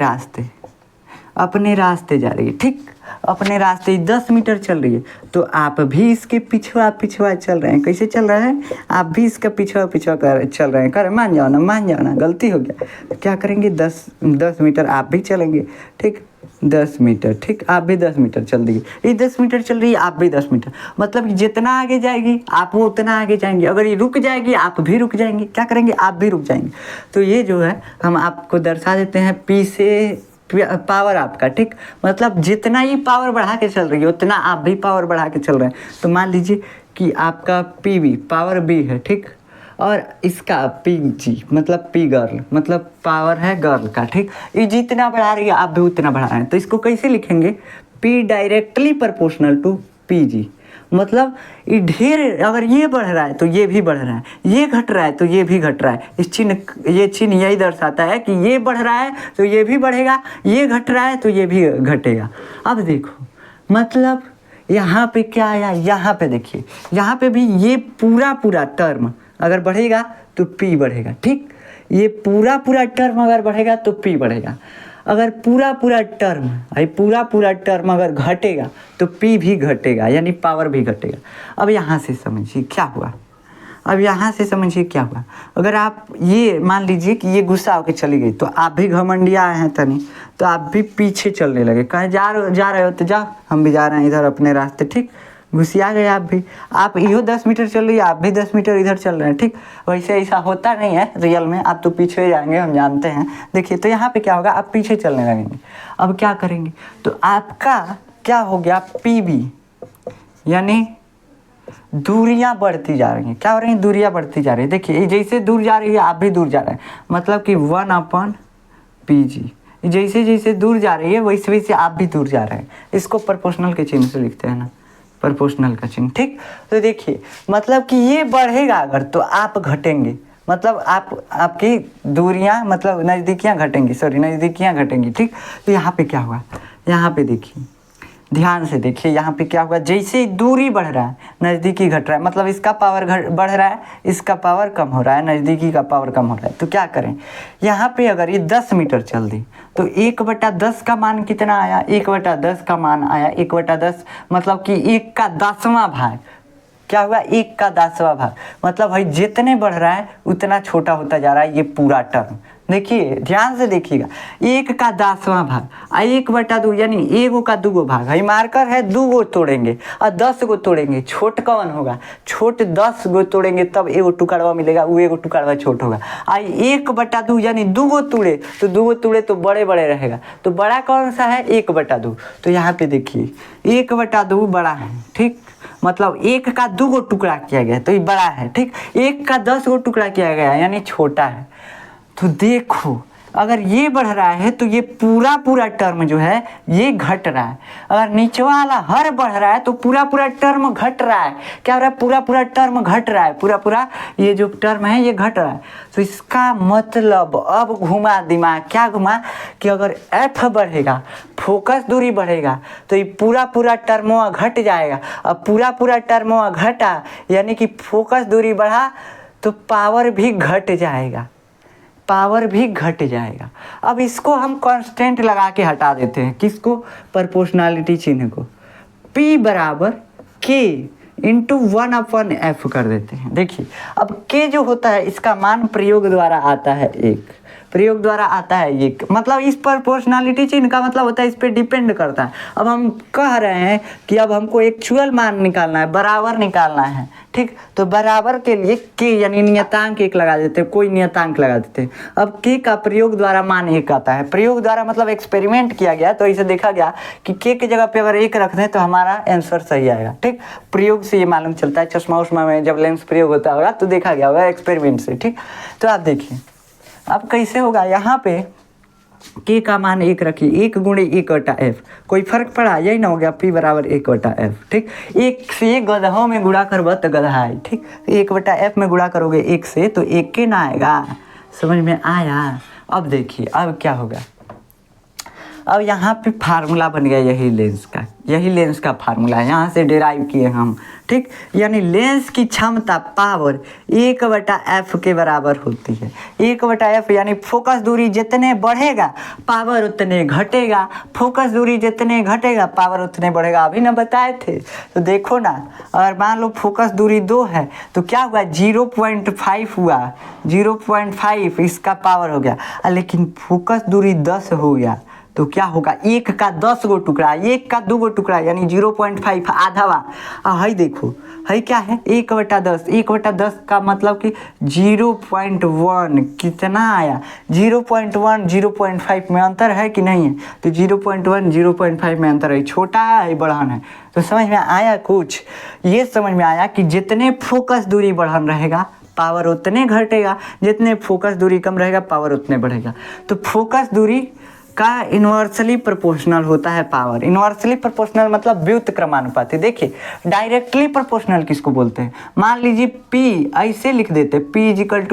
रास्ते जा रही है, ठीक, अपने रास्ते 10 मीटर चल रही है, तो आप भी इसके पिछवा चल रहे हैं। कैसे चल रहे हैं, आप भी इसका पिछवा कर चल रहे हैं। कर मान जाओ ना, गलती हो गया, क्या करेंगे, 10 मीटर आप भी चलेंगे, ठीक, 10 मीटर, ठीक, आप भी 10 मीटर चल दिए। ये 10 मीटर चल रही है, आप भी 10 मीटर, मतलब जितना आगे जाएगी आप वो उतना आगे जाएंगे। अगर ये रुक जाएगी आप भी रुक जाएंगे, क्या करेंगे, आप भी रुक जाएंगे। तो ये जो है हम आपको दर्शा देते हैं पी से पावर आपका, ठीक, मतलब जितना ही पावर बढ़ा के चल रही है उतना आप भी पावर बढ़ा के चल रहे हैं। तो मान लीजिए कि आपका पी बी पावर बी है, ठीक, और इसका पी जी मतलब पी गर्ल मतलब पावर है गर्ल का, ठीक, ये जितना बढ़ा रही है आप भी उतना बढ़ा रहे हैं। तो इसको कैसे लिखेंगे, P directly proportional to P G, मतलब ये ढेर, अगर ये बढ़ रहा है तो ये भी बढ़ रहा है, ये घट रहा है तो ये भी घट रहा है। ये चिन्ह यही दर्शाता है कि ये बढ़ रहा है तो ये भी बढ़ेगा, ये घट रहा है तो ये भी घटेगा। अब देखो, मतलब यहाँ पे क्या आया, यहाँ पे देखिए, यहाँ पे भी ये पूरा टर्म अगर बढ़ेगा तो पी बढ़ेगा, ठीक, ये पूरा टर्म अगर बढ़ेगा तो पी बढ़ेगा। अगर पूरा टर्म अगर घटेगा तो पी भी घटेगा, यानी पावर भी घटेगा। अब यहाँ से समझिए क्या हुआ, अगर आप ये मान लीजिए कि ये गुस्सा होकर चली गई, तो आप भी घमंडिया आए हैं तनी, तो आप भी पीछे चलने लगे, कहीं जा रहे हो तो जाओ, हम भी जा रहे हैं इधर अपने रास्ते, ठीक, घुसिया गए आप भी। आप इहो 10 मीटर चल रही है, आप भी 10 मीटर इधर चल रहे हैं, ठीक। वैसे ऐसा होता नहीं है रियल में, आप तो पीछे जाएंगे, हम जानते हैं। देखिए तो यहाँ पे क्या होगा, आप पीछे चलने लगेंगे। अब क्या करेंगे, तो आपका क्या हो गया, पी बी, यानी दूरियां बढ़ती जा रही हैं। क्या हो रही हैं, दूरियां बढ़ती जा रही है। देखिए जैसे दूर जा रही है आप भी दूर जा रहे हैं, मतलब कि 1/PG। जैसे दूर जा रही है वैसे आप भी दूर जा रहे हैं। इसको प्रोपोर्शनल के चिन्ह से लिखते हैं ना, प्रोपोर्शनल का चिन्ह, ठीक। तो देखिए मतलब कि ये बढ़ेगा अगर, तो आप घटेंगे, मतलब आपकी दूरियां मतलब नज़दीकियां घटेंगी, ठीक। तो यहाँ पे क्या हुआ, यहाँ पे देखिए, ध्यान से देखिए, यहाँ पे क्या हुआ, जैसे दूरी बढ़ रहा है नज़दीकी घट रहा है, मतलब इसका पावर बढ़ रहा है, इसका पावर कम हो रहा है, नज़दीकी का पावर कम हो रहा है। तो क्या करें, यहाँ पे अगर ये 10 मीटर चल दी तो 1/10 का मान कितना आया, 1/10 का मान आया, 1/10 मतलब कि 1 का 10वां भाग। क्या हुआ, 1 का 10वां भाग, मतलब भाई जितने बढ़ रहा है उतना छोटा होता जा रहा है ये पूरा टर्म। देखिए ध्यान से देखिएगा, 1 का 10वां भाग 1/2, यानी 1 का 2 भाग है, मार्कर है 2 गो तोड़ेंगे और 10 गो तोड़ेंगे, छोट कौन होगा, छोट 10 गो तोड़ेंगे तब 1 टुकड़वा मिलेगा, वो 1 टुकड़वा छोट होगा। 1/2 यानी 2 गो तोड़े तो 2 गो तोड़े तो बड़े रहेगा, तो बड़ा कौन सा है, 1/2। तो यहाँ पे देखिए 1/2 बड़ा है, ठीक, मतलब 1 का 2 गो टुकड़ा किया गया तो ये बड़ा है, ठीक। 1 का 10 गो टुकड़ा किया गया यानी छोटा है। तो देखो अगर ये बढ़ रहा है तो ये पूरा टर्म जो है ये घट रहा है, अगर नीचे वाला हर बढ़ रहा है तो पूरा टर्म घट रहा है। क्या हो रहा है, पूरा टर्म घट रहा है, पूरा ये जो टर्म है ये घट रहा है। तो इसका मतलब अब घुमा दिमाग, क्या घुमा कि अगर एफ बढ़ेगा, फोकस दूरी बढ़ेगा तो ये पूरा टर्म घट जाएगा। अब पूरा टर्म घटा यानी कि फोकस दूरी बढ़ा तो पावर भी घट जाएगा। अब इसको हम कांस्टेंट लगा के हटा देते हैं, किसको, प्रोपोर्शनैलिटी चिन्ह को, P बराबर K इंटू 1/F कर देते हैं। देखिए अब K जो होता है इसका मान प्रयोग द्वारा आता है 1, मतलब इस प्रोपोर्शनैलिटी चिन्ह का मतलब होता है इस पे डिपेंड करता है। अब हम कह रहे हैं कि अब हमको एक्चुअल मान निकालना है, बराबर निकालना है, ठीक। तो बराबर के लिए K यानी नियतांक 1 लगा देते हैं, कोई नियतांक लगा देते हैं। अब K का प्रयोग द्वारा मान 1 आता है, प्रयोग द्वारा मतलब एक्सपेरिमेंट किया गया तो इसे देखा गया कि K की जगह पे अगर 1 रख दें तो हमारा आंसर सही आएगा, ठीक। प्रयोग से ये मालूम चलता है, चश्मा उश्मा में जब लेंस प्रयोग होता होगा तो देखा गया होगा एक्सपेरिमेंट से, ठीक। तो आप देखिए अब कैसे होगा, यहाँ पे K का मान 1 रखिए, 1 गुणे 1/F, कोई फर्क पड़ा, यही ना हो गया, P बराबर 1/F, ठीक। 1 से गधों में गुणा करबो तो गधा है, ठीक। 1/F में गुणा करोगे 1 से तो 1 के ना आएगा, समझ में आया। अब देखिए अब क्या होगा, अब यहाँ पे फार्मूला बन गया यही लेंस का फार्मूला है, यहाँ से डिराइव किए हम, ठीक। यानी लेंस की क्षमता पावर 1/f के बराबर होती है। 1/f यानी फोकस दूरी जितने बढ़ेगा पावर उतने घटेगा, फोकस दूरी जितने घटेगा पावर उतने बढ़ेगा। अभी ना बताए थे, तो देखो ना, अगर मान लो फोकस दूरी 2 है तो क्या हुआ, 0.5 हुआ, 0.5 इसका पावर हो गया। लेकिन फोकस दूरी 10 हो गया तो क्या होगा, 1 का 10 गो टुकड़ा, 1 का 2 गो टुकड़ा, यानी 0.5 आधावा। हई देखो, हई क्या है, 1/10, 1/10 का मतलब कि 0.1 कितना आया, 0.1 0.5 में अंतर है कि नहीं है, तो 0.1 0.5 में अंतर है, छोटा है बढ़ान है। तो समझ में आया कुछ, ये समझ में आया कि जितने फोकस दूरी बढ़ान रहेगा पावर उतने घटेगा, जितने फोकस दूरी कम रहेगा पावर उतने बढ़ेगा। तो फोकस दूरी का इन्वर्सली प्रोपोर्शनल होता है पावर। इन्वर्सली प्रोपोर्शनल मतलब व्युत क्रमानुपाती। देखिए डायरेक्टली प्रोपोर्शनल किसको बोलते हैं, मान लीजिए P ऐसे लिख देते, P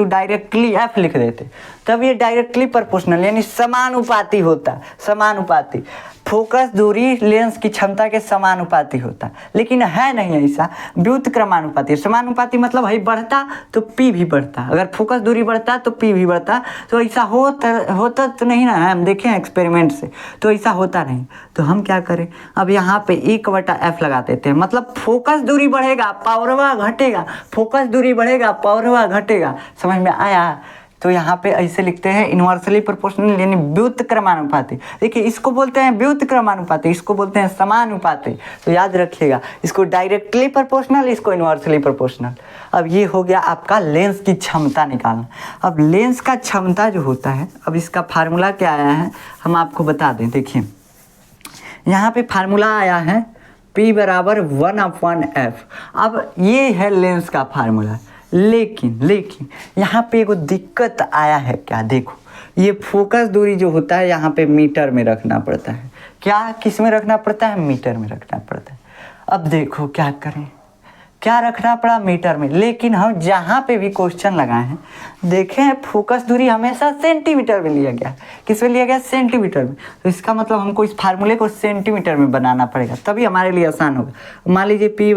= डायरेक्टली F लिख देते, तब ये डायरेक्टली प्रोपोर्शनल यानी समानुपाती होता। समानुपाती फोकस दूरी लेंस की क्षमता के समानुपाती होता, लेकिन है नहीं ऐसा, व्युत क्रमानुपाती। समानुपाती मतलब है बढ़ता तो P भी बढ़ता, अगर फोकस दूरी बढ़ता तो P भी बढ़ता। तो ऐसा होता तो नहीं ना, हम देखें एक्सपेरिमेंट से, तो ऐसा होता नहीं। तो हम क्या करें, अब यहाँ पे 1/f लगा देते हैं, मतलब फोकस दूरी बढ़ेगा पावरवा घटेगा, फोकस दूरी बढ़ेगा पावरवा घटेगा। समझ में आया। तो यहाँ पे ऐसे लिखते हैं इन्वर्सली प्रोपोर्शनल यानी व्युत क्रमानुपाती। देखिए इसको बोलते हैं व्युत क्रमानुपाती, इसको बोलते हैं समानुपाती। तो याद रखिएगा, इसको डायरेक्टली प्रोपोर्शनल, इसको इन्वर्सली प्रोपोर्शनल। अब ये हो गया आपका लेंस की क्षमता निकालना। अब लेंस का क्षमता जो होता है, अब इसका फार्मूला क्या आया है हम आपको बता दें। देखिए यहाँ पे फार्मूला आया है P = 1/f। अब ये है लेंस का फार्मूला, लेकिन यहाँ पे एक दिक्कत आया है। क्या, देखो ये फोकस दूरी जो होता है यहाँ पे मीटर में रखना पड़ता है। क्या, किस में रखना पड़ता है, मीटर में रखना पड़ता है। अब देखो क्या करें, क्या रखना पड़ा, मीटर में। लेकिन हम जहाँ पे भी क्वेश्चन लगाए हैं देखें फोकस दूरी हमेशा सेंटीमीटर में लिया गया। किस में लिया गया, सेंटीमीटर में। तो इसका मतलब हमको इस फार्मूले को सेंटीमीटर में बनाना पड़ेगा, तभी हमारे लिए आसान होगा। मान लीजिए P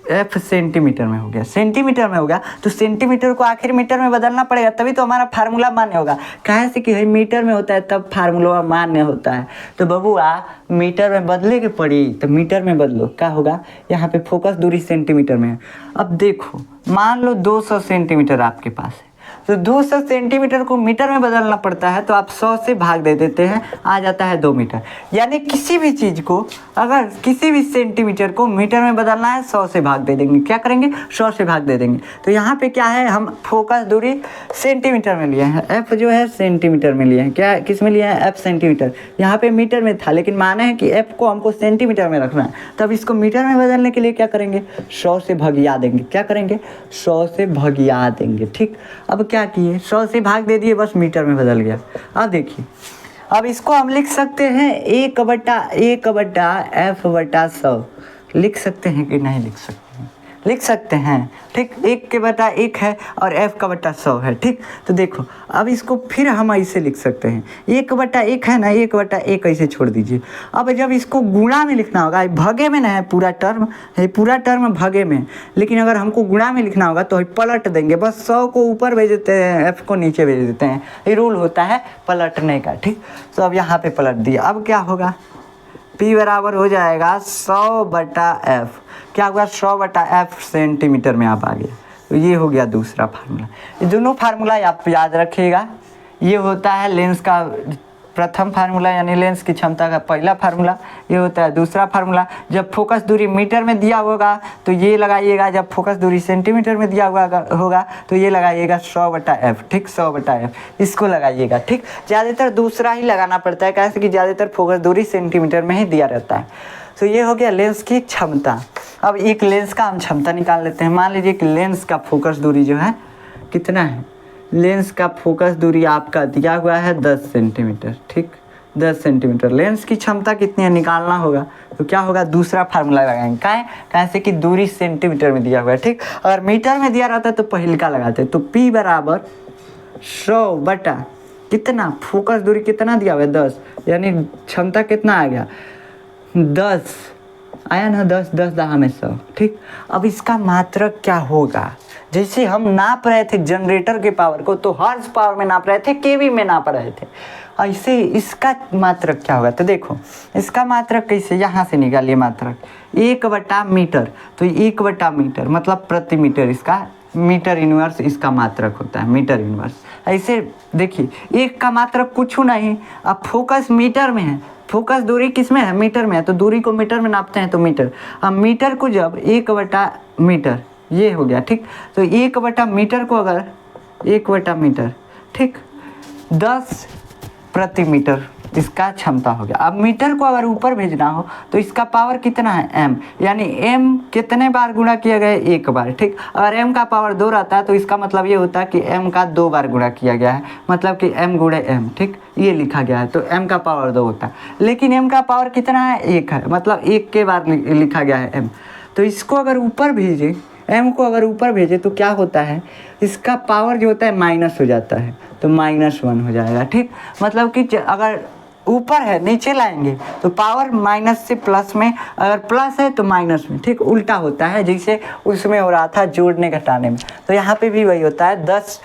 = 1/f सेंटीमीटर में हो गया, सेंटीमीटर में हो गया, तो सेंटीमीटर को आखिर मीटर में बदलना पड़ेगा, तभी तो हमारा फार्मूला मान्य होगा। कहे से कि मीटर में होता है तब फार्मूला मान्य होता है। तो बबुआ मीटर में बदले के पड़ी, तो मीटर में बदलो, क्या होगा, यहाँ पे फोकस दूरी सेंटीमीटर में है। अब देखो मान लो 200 सेंटीमीटर आपके पास है, तो 200 सेंटीमीटर को मीटर में बदलना पड़ता है, तो आप 100 से भाग दे देते हैं, आ जाता है 2 मीटर। यानी किसी भी चीज़ को, अगर किसी भी सेंटीमीटर को मीटर में बदलना है 100 से भाग दे देंगे। क्या करेंगे, 100 से भाग दे देंगे। तो यहाँ पे क्या है, हम फोकस दूरी सेंटीमीटर में लिए हैं, F जो है सेंटीमीटर में लिए हैं। क्या, किस में लिए हैं, F सेंटीमीटर। यहाँ पे मीटर में था, लेकिन माने हैं कि F को हमको सेंटीमीटर में रखना है, तब इसको मीटर में बदलने के लिए क्या करेंगे, 100 से भगिया देंगे। क्या करेंगे, 100 से भगिया देंगे, ठीक। अब क्या किए, 100 से भाग दे दिए, बस मीटर में बदल गया। अब देखिए, अब इसको हम लिख सकते हैं 1/f/100 लिख सकते हैं कि नहीं लिख सकते हैं, लिख सकते हैं, ठीक। 1/1 है और f/100 है, ठीक। तो देखो अब इसको फिर हम ऐसे लिख सकते हैं, 1/1 है ना, 1/1 ऐसे छोड़ दीजिए। अब जब इसको गुणा में लिखना होगा, भगे में ना है पूरा टर्म, है पूरा टर्म भगे में, लेकिन अगर हमको गुणा में लिखना होगा तो पलट देंगे, बस 100 को ऊपर भेज देते हैं, f को नीचे भेज देते हैं। ये रूल होता है पलटने का, ठीक। तो अब यहाँ पे पलट दिया, अब क्या होगा, P बराबर हो जाएगा 100/f। क्या होगा, 100/f सेंटीमीटर में आप आ गया। तो ये हो गया दूसरा फार्मूला। ये दोनों फार्मूला आप याद रखिएगा। ये होता है लेंस का प्रथम फार्मूला यानी लेंस की क्षमता का पहला फार्मूला, ये होता है दूसरा फार्मूला। जब फोकस दूरी मीटर में दिया होगा तो ये लगाइएगा, जब फोकस दूरी सेंटीमीटर में दिया होगा तो ये लगाइएगा 100/f, ठीक, 100/f इसको लगाइएगा, ठीक। ज़्यादातर दूसरा ही लगाना पड़ता है, कैसे कि ज़्यादातर फोकस दूरी सेंटीमीटर में ही दिया रहता है। तो ये हो गया लेंस की क्षमता। अब एक लेंस का हम क्षमता निकाल लेते हैं। मान लीजिए कि लेंस का फोकस दूरी जो है कितना है, लेंस का फोकस दूरी आपका दिया हुआ है 10 सेंटीमीटर, ठीक, 10 सेंटीमीटर। लेंस की क्षमता कितनी है निकालना होगा, तो क्या होगा, दूसरा फार्मूला लगाएंगे। कैसे कि दूरी सेंटीमीटर में दिया हुआ है, ठीक। अगर मीटर में दिया रहता तो पहले का लगाते, तो P = 100/, कितना फोकस दूरी कितना दिया हुआ है 10, यानी क्षमता कितना आ गया 10 आया ना, 10 10 दहा में 100। ठीक, अब इसका मात्रक क्या होगा? जैसे हम नाप रहे थे जनरेटर के पावर को तो हर्ट्ज पावर में नाप रहे थे, केवी में नाप रहे थे, ऐसे इसका मात्रक क्या होगा? तो देखो इसका मात्रक कैसे, यहाँ से निकालिए मात्रक 1/मीटर, तो 1/मीटर मतलब प्रति मीटर, इसका मीटर इनवर्स इसका मात्रक होता है, मीटर इनवर्स। ऐसे देखिए एक का मात्रक कुछ नहीं, अब फोकस मीटर में है, फोकस दूरी किस में है? मीटर में है, तो दूरी को मीटर में नापते हैं तो मीटर। अब मीटर को जब 1/मीटर ये हो गया, ठीक, तो 1/मीटर को अगर 1/मीटर, ठीक, 10 प्रति मीटर इसका क्षमता हो गया। अब मीटर को अगर ऊपर भेजना हो तो इसका पावर कितना है? m, यानी m कितने बार गुणा किया गया है? 1 बार। ठीक, अगर m का पावर 2 रहता है तो इसका मतलब ये होता है कि m का 2 बार गुणा किया गया है, मतलब कि m गुणे m। ठीक, ये लिखा गया है, तो m का पावर 2 होता है, लेकिन m का पावर कितना है? 1 है, मतलब 1 के बार लिखा गया है m। तो इसको अगर ऊपर भेजे, m को अगर ऊपर भेजे तो क्या होता है? इसका पावर जो होता है माइनस हो जाता है, तो -1 हो जाएगा। ठीक, मतलब कि अगर ऊपर है नीचे लाएंगे तो पावर माइनस से प्लस में, अगर प्लस है तो माइनस में। ठीक, उल्टा होता है जैसे उसमें हो रहा था जोड़ने घटाने में, तो यहाँ पे भी वही होता है, 10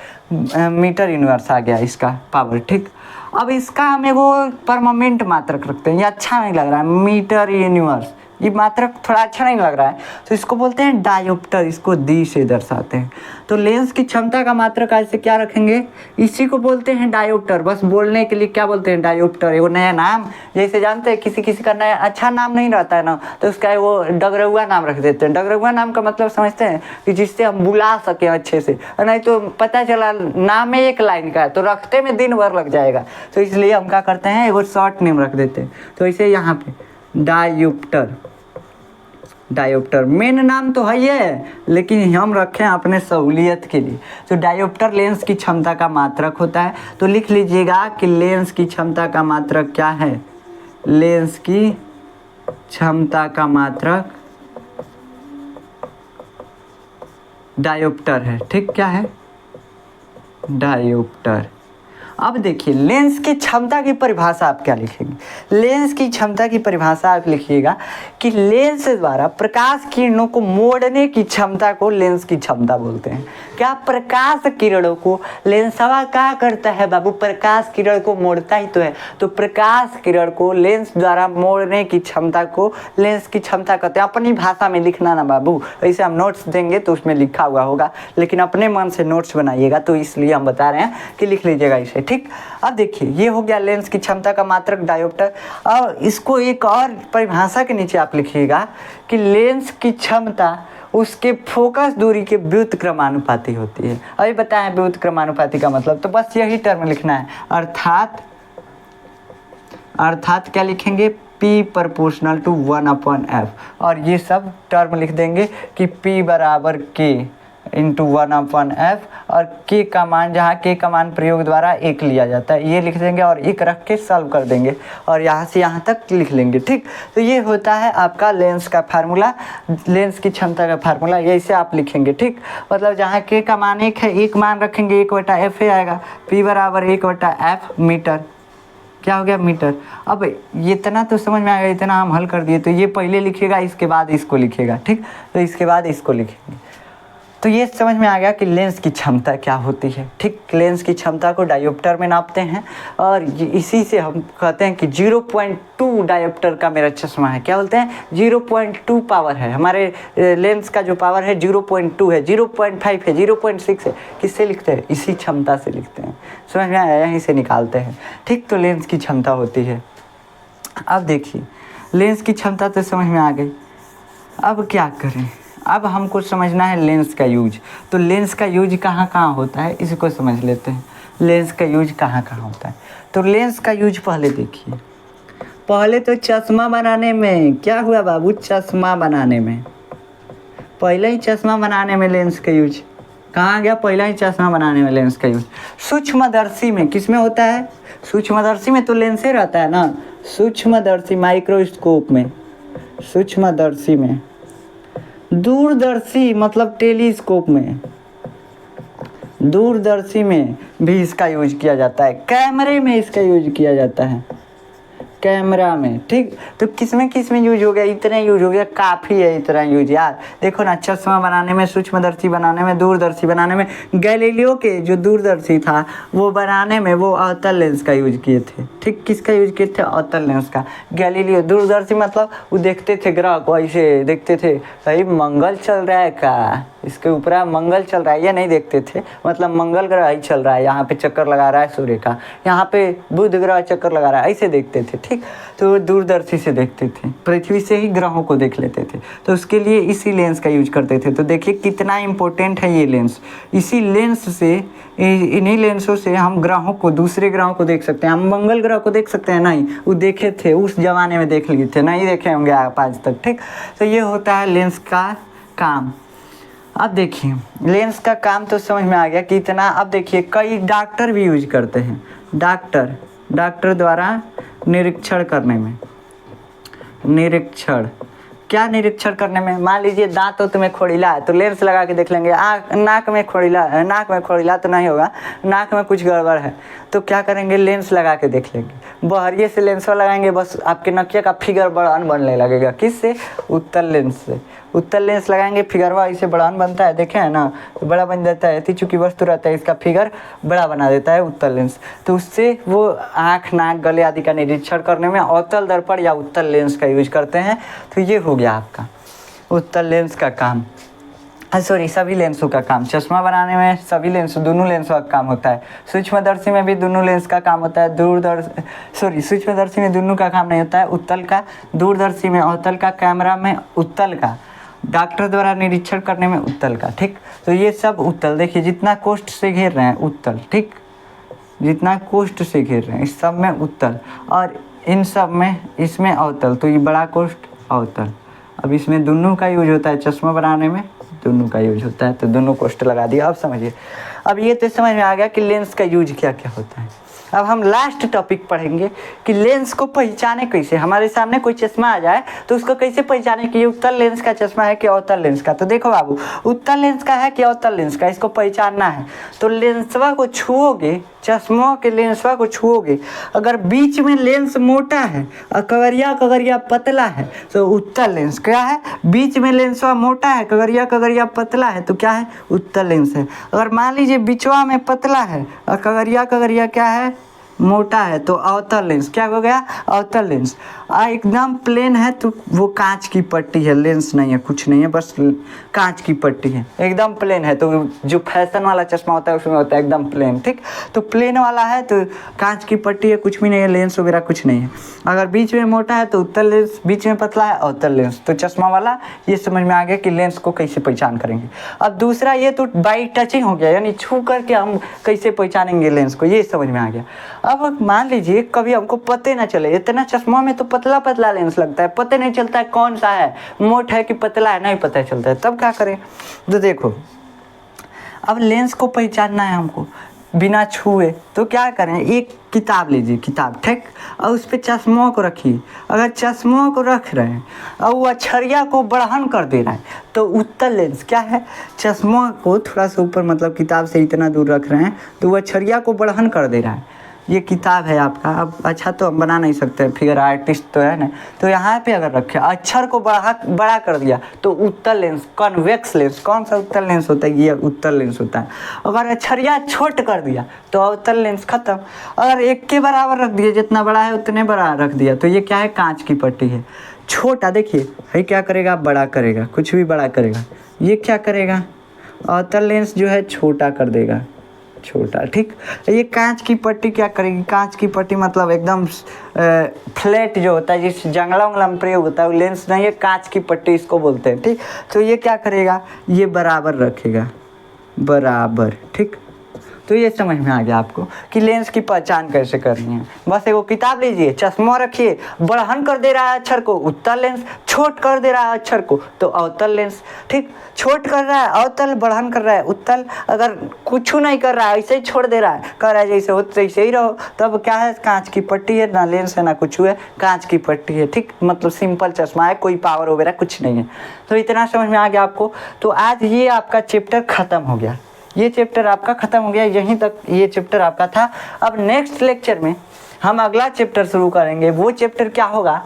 मीटर इनवर्स आ गया इसका पावर। ठीक, अब इसका हम एगो परमानेंट मात्रक रखते हैं, ये अच्छा नहीं लग रहा है, मीटर इनवर्स, ये मात्रक थोड़ा अच्छा नहीं लग रहा है, तो इसको बोलते हैं डायोप्टर, इसको डी से दर्शाते हैं। तो लेंस की क्षमता का मात्रक ऐसे क्या रखेंगे? इसी को बोलते हैं डायोप्टर, बस बोलने के लिए क्या बोलते हैं? डायोप्टर। एगो नया नाम, जैसे जानते हैं किसी किसी का नया अच्छा नाम नहीं रहता है ना, तो उसका वो डगरहुआ नाम रख देते हैं। डगरहुआ नाम का मतलब समझते हैं कि जिससे हम बुला सकें अच्छे से, नहीं तो पता चला नाम में एक लाइन का है तो रखते में दिन भर लग जाएगा, तो इसलिए हम क्या करते हैं एगो शॉर्ट नेम रख देते हैं। तो इसे यहाँ पे डायोप्टर, डायोप्टर मेन नाम तो है ये, लेकिन हम रखें अपने सहूलियत के लिए। तो डायोप्टर लेंस की क्षमता का मात्रक होता है, तो लिख लीजिएगा कि लेंस की क्षमता का मात्रक क्या है? लेंस की क्षमता का मात्रक डायोप्टर है। ठीक, क्या है? डायोप्टर। अब देखिए लेंस की क्षमता की परिभाषा आप क्या लिखेंगे? लेंस की क्षमता की परिभाषा आप लिखिएगा कि लेंस द्वारा प्रकाश किरणों को मोड़ने की क्षमता को लेंस की क्षमता बोलते हैं। क्या? प्रकाश किरणों को लेंसवा क्या करता है बाबू? प्रकाश किरण को मोड़ता ही तो है, तो प्रकाश किरण को लेंस द्वारा मोड़ने की क्षमता को लेंस की क्षमता कहते हैं। अपनी भाषा में लिखना ना बाबू, ऐसे हम नोट्स देंगे तो उसमें लिखा हुआ होगा, लेकिन अपने मन से नोट्स बनाइएगा, तो इसलिए हम बता रहे हैं कि लिख लीजिएगा इसे। ठीक, अब देखिए ये हो गया लेंस की क्षमता का मात्रक डायोप्टर। और इसको एक और परिभाषा के नीचे आप लिखिएगा कि लेंस की क्षमता उसके फोकस दूरी के व्युत्क्रमानुपाती होती है। अभी बताएं व्युत्क्रमानुपाती का मतलब, तो बस यही टर्म लिखना है, अर्थात क्या लिखेंगे? P प्रोपोर्शनल टू 1/f, और ये सब टर्म लिख देंगे कि P बराबर K इंटू 1/f, और K का मान, जहाँ K का मान प्रयोग द्वारा 1 लिया जाता है, ये लिख देंगे और 1 रख के सॉल्व कर देंगे और यहाँ से यहाँ तक लिख लेंगे। ठीक, तो ये होता है आपका लेंस का फार्मूला, लेंस की क्षमता का फार्मूला, ऐसे आप लिखेंगे। ठीक, मतलब जहाँ K का मान 1 है, 1 मान रखेंगे, 1/f ही आएगा, P बराबर 1/f मीटर। क्या हो गया? मीटर। अब इतना तो समझ में आएगा, इतना हम हल कर दिए, तो ये पहले लिखिएगा, इसके बाद इसको लिखिएगा। ठीक, तो इसके बाद इसको लिखेंगे, तो ये समझ में आ गया कि लेंस की क्षमता क्या होती है। ठीक, लेंस की क्षमता को डायोप्टर में नापते हैं, और इसी से हम कहते हैं कि 0.2 डायोप्टर का मेरा चश्मा है। क्या बोलते हैं? 0.2 पावर है हमारे लेंस का, जो पावर है 0.2 है, 0.5 है, 0.6 है। किससे लिखते हैं? इसी क्षमता से लिखते हैं। समझ में आया? यहीं से निकालते हैं। ठीक, तो लेंस की क्षमता होती है। अब देखिए लेंस की क्षमता तो समझ में आ गई, अब क्या करें? अब हमको समझना है लेंस का यूज। तो लेंस का यूज कहाँ कहाँ होता है इसको समझ लेते हैं। लेंस का यूज कहाँ कहाँ होता है? तो लेंस का यूज पहले देखिए, पहले तो चश्मा बनाने में। क्या हुआ बाबू? चश्मा बनाने में, पहले ही चश्मा बनाने में लेंस का यूज कहाँ गया? पहला ही चश्मा बनाने में लेंस का यूज। सूक्ष्मदर्शी में किस में होता है? सूक्ष्मदर्शी में तो लेंस ही रहता है ना। सूक्ष्मदर्शी माइक्रोस्कोप में, सूक्ष्मदर्शी में, दूरदर्शी मतलब टेलीस्कोप में, दूरदर्शी में भी इसका यूज किया जाता है, कैमरे में इसका यूज किया जाता है, कैमरा में। ठीक, तो किस में यूज हो गया, इतना यूज हो गया, काफ़ी है इतना यूज यार। देखो ना, चश्मा बनाने में, सूक्ष्मदर्शी बनाने में, दूरदर्शी बनाने में, गैलीलियो के जो दूरदर्शी था वो बनाने में वो अवतल लेंस का यूज किए थे। ठीक, किसका यूज किए थे, अवतल लेंस का। गैलीलियो दूरदर्शी मतलब वो देखते थे ग्रह को, ऐसे देखते थे भाई मंगल चल रहा है का, इसके ऊपर मंगल चल रहा है, ये नहीं देखते थे, मतलब मंगल ग्रह ही चल रहा है, यहाँ पे चक्कर लगा रहा है सूर्य का, यहाँ पे बुध ग्रह चक्कर लगा रहा है, ऐसे देखते थे। ठीक, तो दूरदर्शी से देखते थे, पृथ्वी से ही ग्रहों को देख लेते थे, तो उसके लिए इसी लेंस का यूज करते थे। तो देखिए कितना इम्पोर्टेंट है ये लेंस। इसी लेंस से, इन्हीं लेंसों से हम ग्रहों को, दूसरे ग्रहों को देख सकते हैं। हम मंगल ग्रह को देख सकते हैं, नहीं वो देखे थे उस जमाने में, देख लिए थे, नहीं देखे होंगे आप आज तक। ठीक, तो ये होता है लेंस का काम। अब देखिए लेंस का काम तो समझ में आ गया कि इतना। अब देखिए कई डॉक्टर भी यूज करते हैं, डॉक्टर द्वारा निरीक्षण करने में, निरीक्षण क्या निरीक्षण करने में, मान लीजिए दांत तो तुम्हें खोड़ीला है तो लेंस लगा के देख लेंगे। नाक में खोड़ीला तो नहीं होगा, नाक में कुछ गड़बड़ है तो क्या करेंगे, लेंस लगा के देख लेंगे। बहरिए से लेंस लगाएंगे, बस आपके नकिया का फिगर बड़ान बनने लगेगा। किससे, उत्तल लेंस से। उत्तल लेंस लगाएंगे, फिगरवा ऐसे बड़ान बनता है, देखे है ना, तो बड़ा बन जाता है। इतनी चूंकि वस्तु रहता है इसका फिगर बड़ा बना देता है उत्तल लेंस। तो उससे वो आँख, नाक, गले आदि का निरीक्षण करने में अवतल दर्पण या उत्तल लेंस का यूज करते हैं। तो ये हो गया आपका उत्तल लेंस का काम, सॉरी सभी लेंसों का काम। चश्मा बनाने में सभी लेंस, दोनों लेंसों का काम होता है। सूक्ष्मदर्शी में भी दोनों लेंस का काम होता है। सूक्ष्मदर्शी में दोनों का काम नहीं होता है, उत्तल का, दूरदर्शी में अवतल का, कैमरा में उत्तल का, डॉक्टर द्वारा निरीक्षण करने में उत्तल का। ठीक, तो ये सब उत्तल। देखिए जितना कोष्ठ से घेर रहे हैं उत्तल, ठीक, जितना कोष्ठ से घेर रहे हैं इस सब में उत्तल, और इन सब में इसमें अवतल। तो ये बड़ा कोष्ठ अवतल। अब इसमें दोनों का यूज होता है, चश्मा बनाने में दोनों का यूज होता है, तो दोनों कोष्ठ लगा दिया। अब समझिए, अब ये तो समझ में आ गया कि लेंस का यूज क्या क्या होता है। अब हम लास्ट टॉपिक पढ़ेंगे कि लेंस को पहचाने कैसे। हमारे सामने कोई चश्मा आ जाए तो उसको कैसे पहचाने कि ये उत्तल लेंस का चश्मा है कि अवतल लेंस का। तो देखो बाबू, उत्तल लेंस का है कि अवतल लेंस का, इसको पहचानना है। तो लेंसवा को छुओगे, चश्मों के लेंसवा को छुओगे, अगर बीच में लेंस मोटा है और कगरिया पतला है तो उत्तल लेंस। क्या है, बीच में लेंसवा मोटा है, कगरिया पतला है तो क्या है, उत्तल लेंस है। अगर मान लीजिए बीचवा में पतला है और कगरिया क्या है, मोटा है, तो अवतल लेंस। क्या हो गया, अवतल लेंस। एकदम प्लेन है तो वो कांच की पट्टी है, लेंस नहीं है, कुछ नहीं है, बस कांच की पट्टी है। एकदम प्लेन है तो जो फैशन वाला चश्मा होता है उसमें होता है एकदम प्लेन। ठीक, तो प्लेन वाला है तो कांच की पट्टी है, कुछ भी नहीं है, लेंस वगैरह कुछ नहीं है। अगर बीच में मोटा है तो उत्तल लेंस, बीच में पतला है अवतल लेंस। तो चश्मा वाला ये समझ में आ गया कि लेंस को कैसे पहचान करेंगे। अब दूसरा ये तो बाई टचिंग हो गया, यानी छू करके हम कैसे पहचानेंगे लेंस को, ये समझ में आ गया। अब मान लीजिए कभी हमको पते ना चले, इतना चश्मा में तो पतला पतला लेंस लगता है, पता नहीं चलता है कौन सा है, मोटा है कि पतला है, नहीं पता चलता है, तब क्या करें। तो देखो अब लेंस को पहचानना है हमको बिना छुए, तो क्या करें, एक किताब लीजिए, किताब, ठीक, और उस पर चश्मों को रखिए। अगर चश्मों को रख रहे हैं और वो अक्षरिया को बढ़हन कर दे रहा है तो उत्तल लेंस। क्या है, चश्मों को थोड़ा सा ऊपर, मतलब किताब से इतना दूर रख रहे हैं तो वो अक्षरिया को बढ़हन कर दे रहा है। ये किताब है आपका, अब अच्छा तो हम बना नहीं सकते, फिगर आर्टिस्ट तो है ना, तो यहाँ पे अगर रखे अक्षर को बड़ा कर दिया तो उत्तल लेंस, कॉन्वेक्स लेंस। कौन सा उत्तल लेंस होता है, ये उत्तल लेंस होता है। अगर अक्षरिया छोट कर दिया तो अवतल लेंस खत्म। अगर एक के बराबर रख दिया, जितना बड़ा है उतने बड़ा रख दिया, तो ये क्या है, कांच की पट्टी है। छोटा देखिए है क्या करेगा, बड़ा करेगा, कुछ भी बड़ा करेगा। ये क्या करेगा, अवतल लेंस जो है छोटा कर देगा, छोटा। ठीक, ये कांच की पट्टी क्या करेगी, कांच की पट्टी मतलब एकदम फ्लैट जो होता है, जिस जंगला उंगला में प्रयोग होता है, वो लेंस नहीं है, कांच की पट्टी इसको बोलते हैं। ठीक, तो ये क्या करेगा, ये बराबर रखेगा, बराबर। ठीक, तो ये समझ में आ गया आपको कि लेंस की पहचान कैसे करनी है। बस एगो किताब लीजिए, चश्मा रखिए, बढ़हन कर दे रहा है अक्षर को उत्तल लेंस, छोट कर दे रहा है अक्षर को तो अवतल लेंस। ठीक, छोट कर रहा है अवतल, बढ़हन कर रहा है उत्तल। अगर कुछ नहीं कर रहा है, ऐसे ही छोड़ दे रहा है, कह रहा है जैसे हो तैसे ही रहो, तब क्या है, कांच की पट्टी है, ना लेंस है ना कुछ है, कांच की पट्टी है। ठीक, मतलब सिंपल चश्मा है, कोई पावर वगैरह कुछ नहीं है। तो इतना समझ में आ गया आपको। तो आज ये आपका चैप्टर खत्म हो गया, ये चैप्टर आपका ख़त्म हो गया, यहीं तक ये चैप्टर आपका था। अब नेक्स्ट लेक्चर में हम अगला चैप्टर शुरू करेंगे। वो चैप्टर क्या होगा?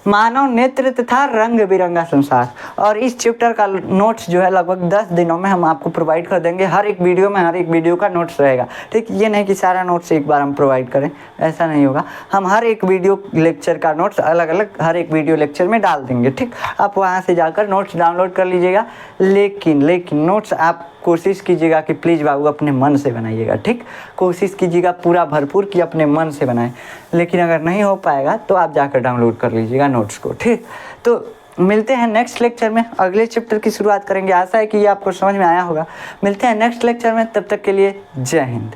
मानव नेत्र तथा रंग बिरंगा संसार। और इस चैप्टर का नोट्स जो है लगभग 10 दिनों में हम आपको प्रोवाइड कर देंगे। हर एक वीडियो का नोट्स रहेगा, ठीक। ये नहीं कि सारा नोट्स एक बार हम प्रोवाइड करें, ऐसा नहीं होगा। हम हर एक वीडियो लेक्चर का नोट्स अलग अलग हर एक वीडियो लेक्चर में डाल देंगे, ठीक। आप वहाँ से जाकर नोट्स डाउनलोड कर लीजिएगा। लेकिन नोट्स आप कोशिश कीजिएगा कि प्लीज़ बाबू अपने मन से बनाइएगा, ठीक। कोशिश कीजिएगा पूरा भरपूर कि अपने मन से बनाएं। लेकिन अगर नहीं हो पाएगा तो आप जाकर डाउनलोड कर लीजिएगा नोट्स को, ठीक। तो मिलते हैं नेक्स्ट लेक्चर में, अगले चैप्टर की शुरुआत करेंगे। आशा है कि ये आपको समझ में आया होगा। मिलते हैं नेक्स्ट लेक्चर में, तब तक के लिए जय हिंद।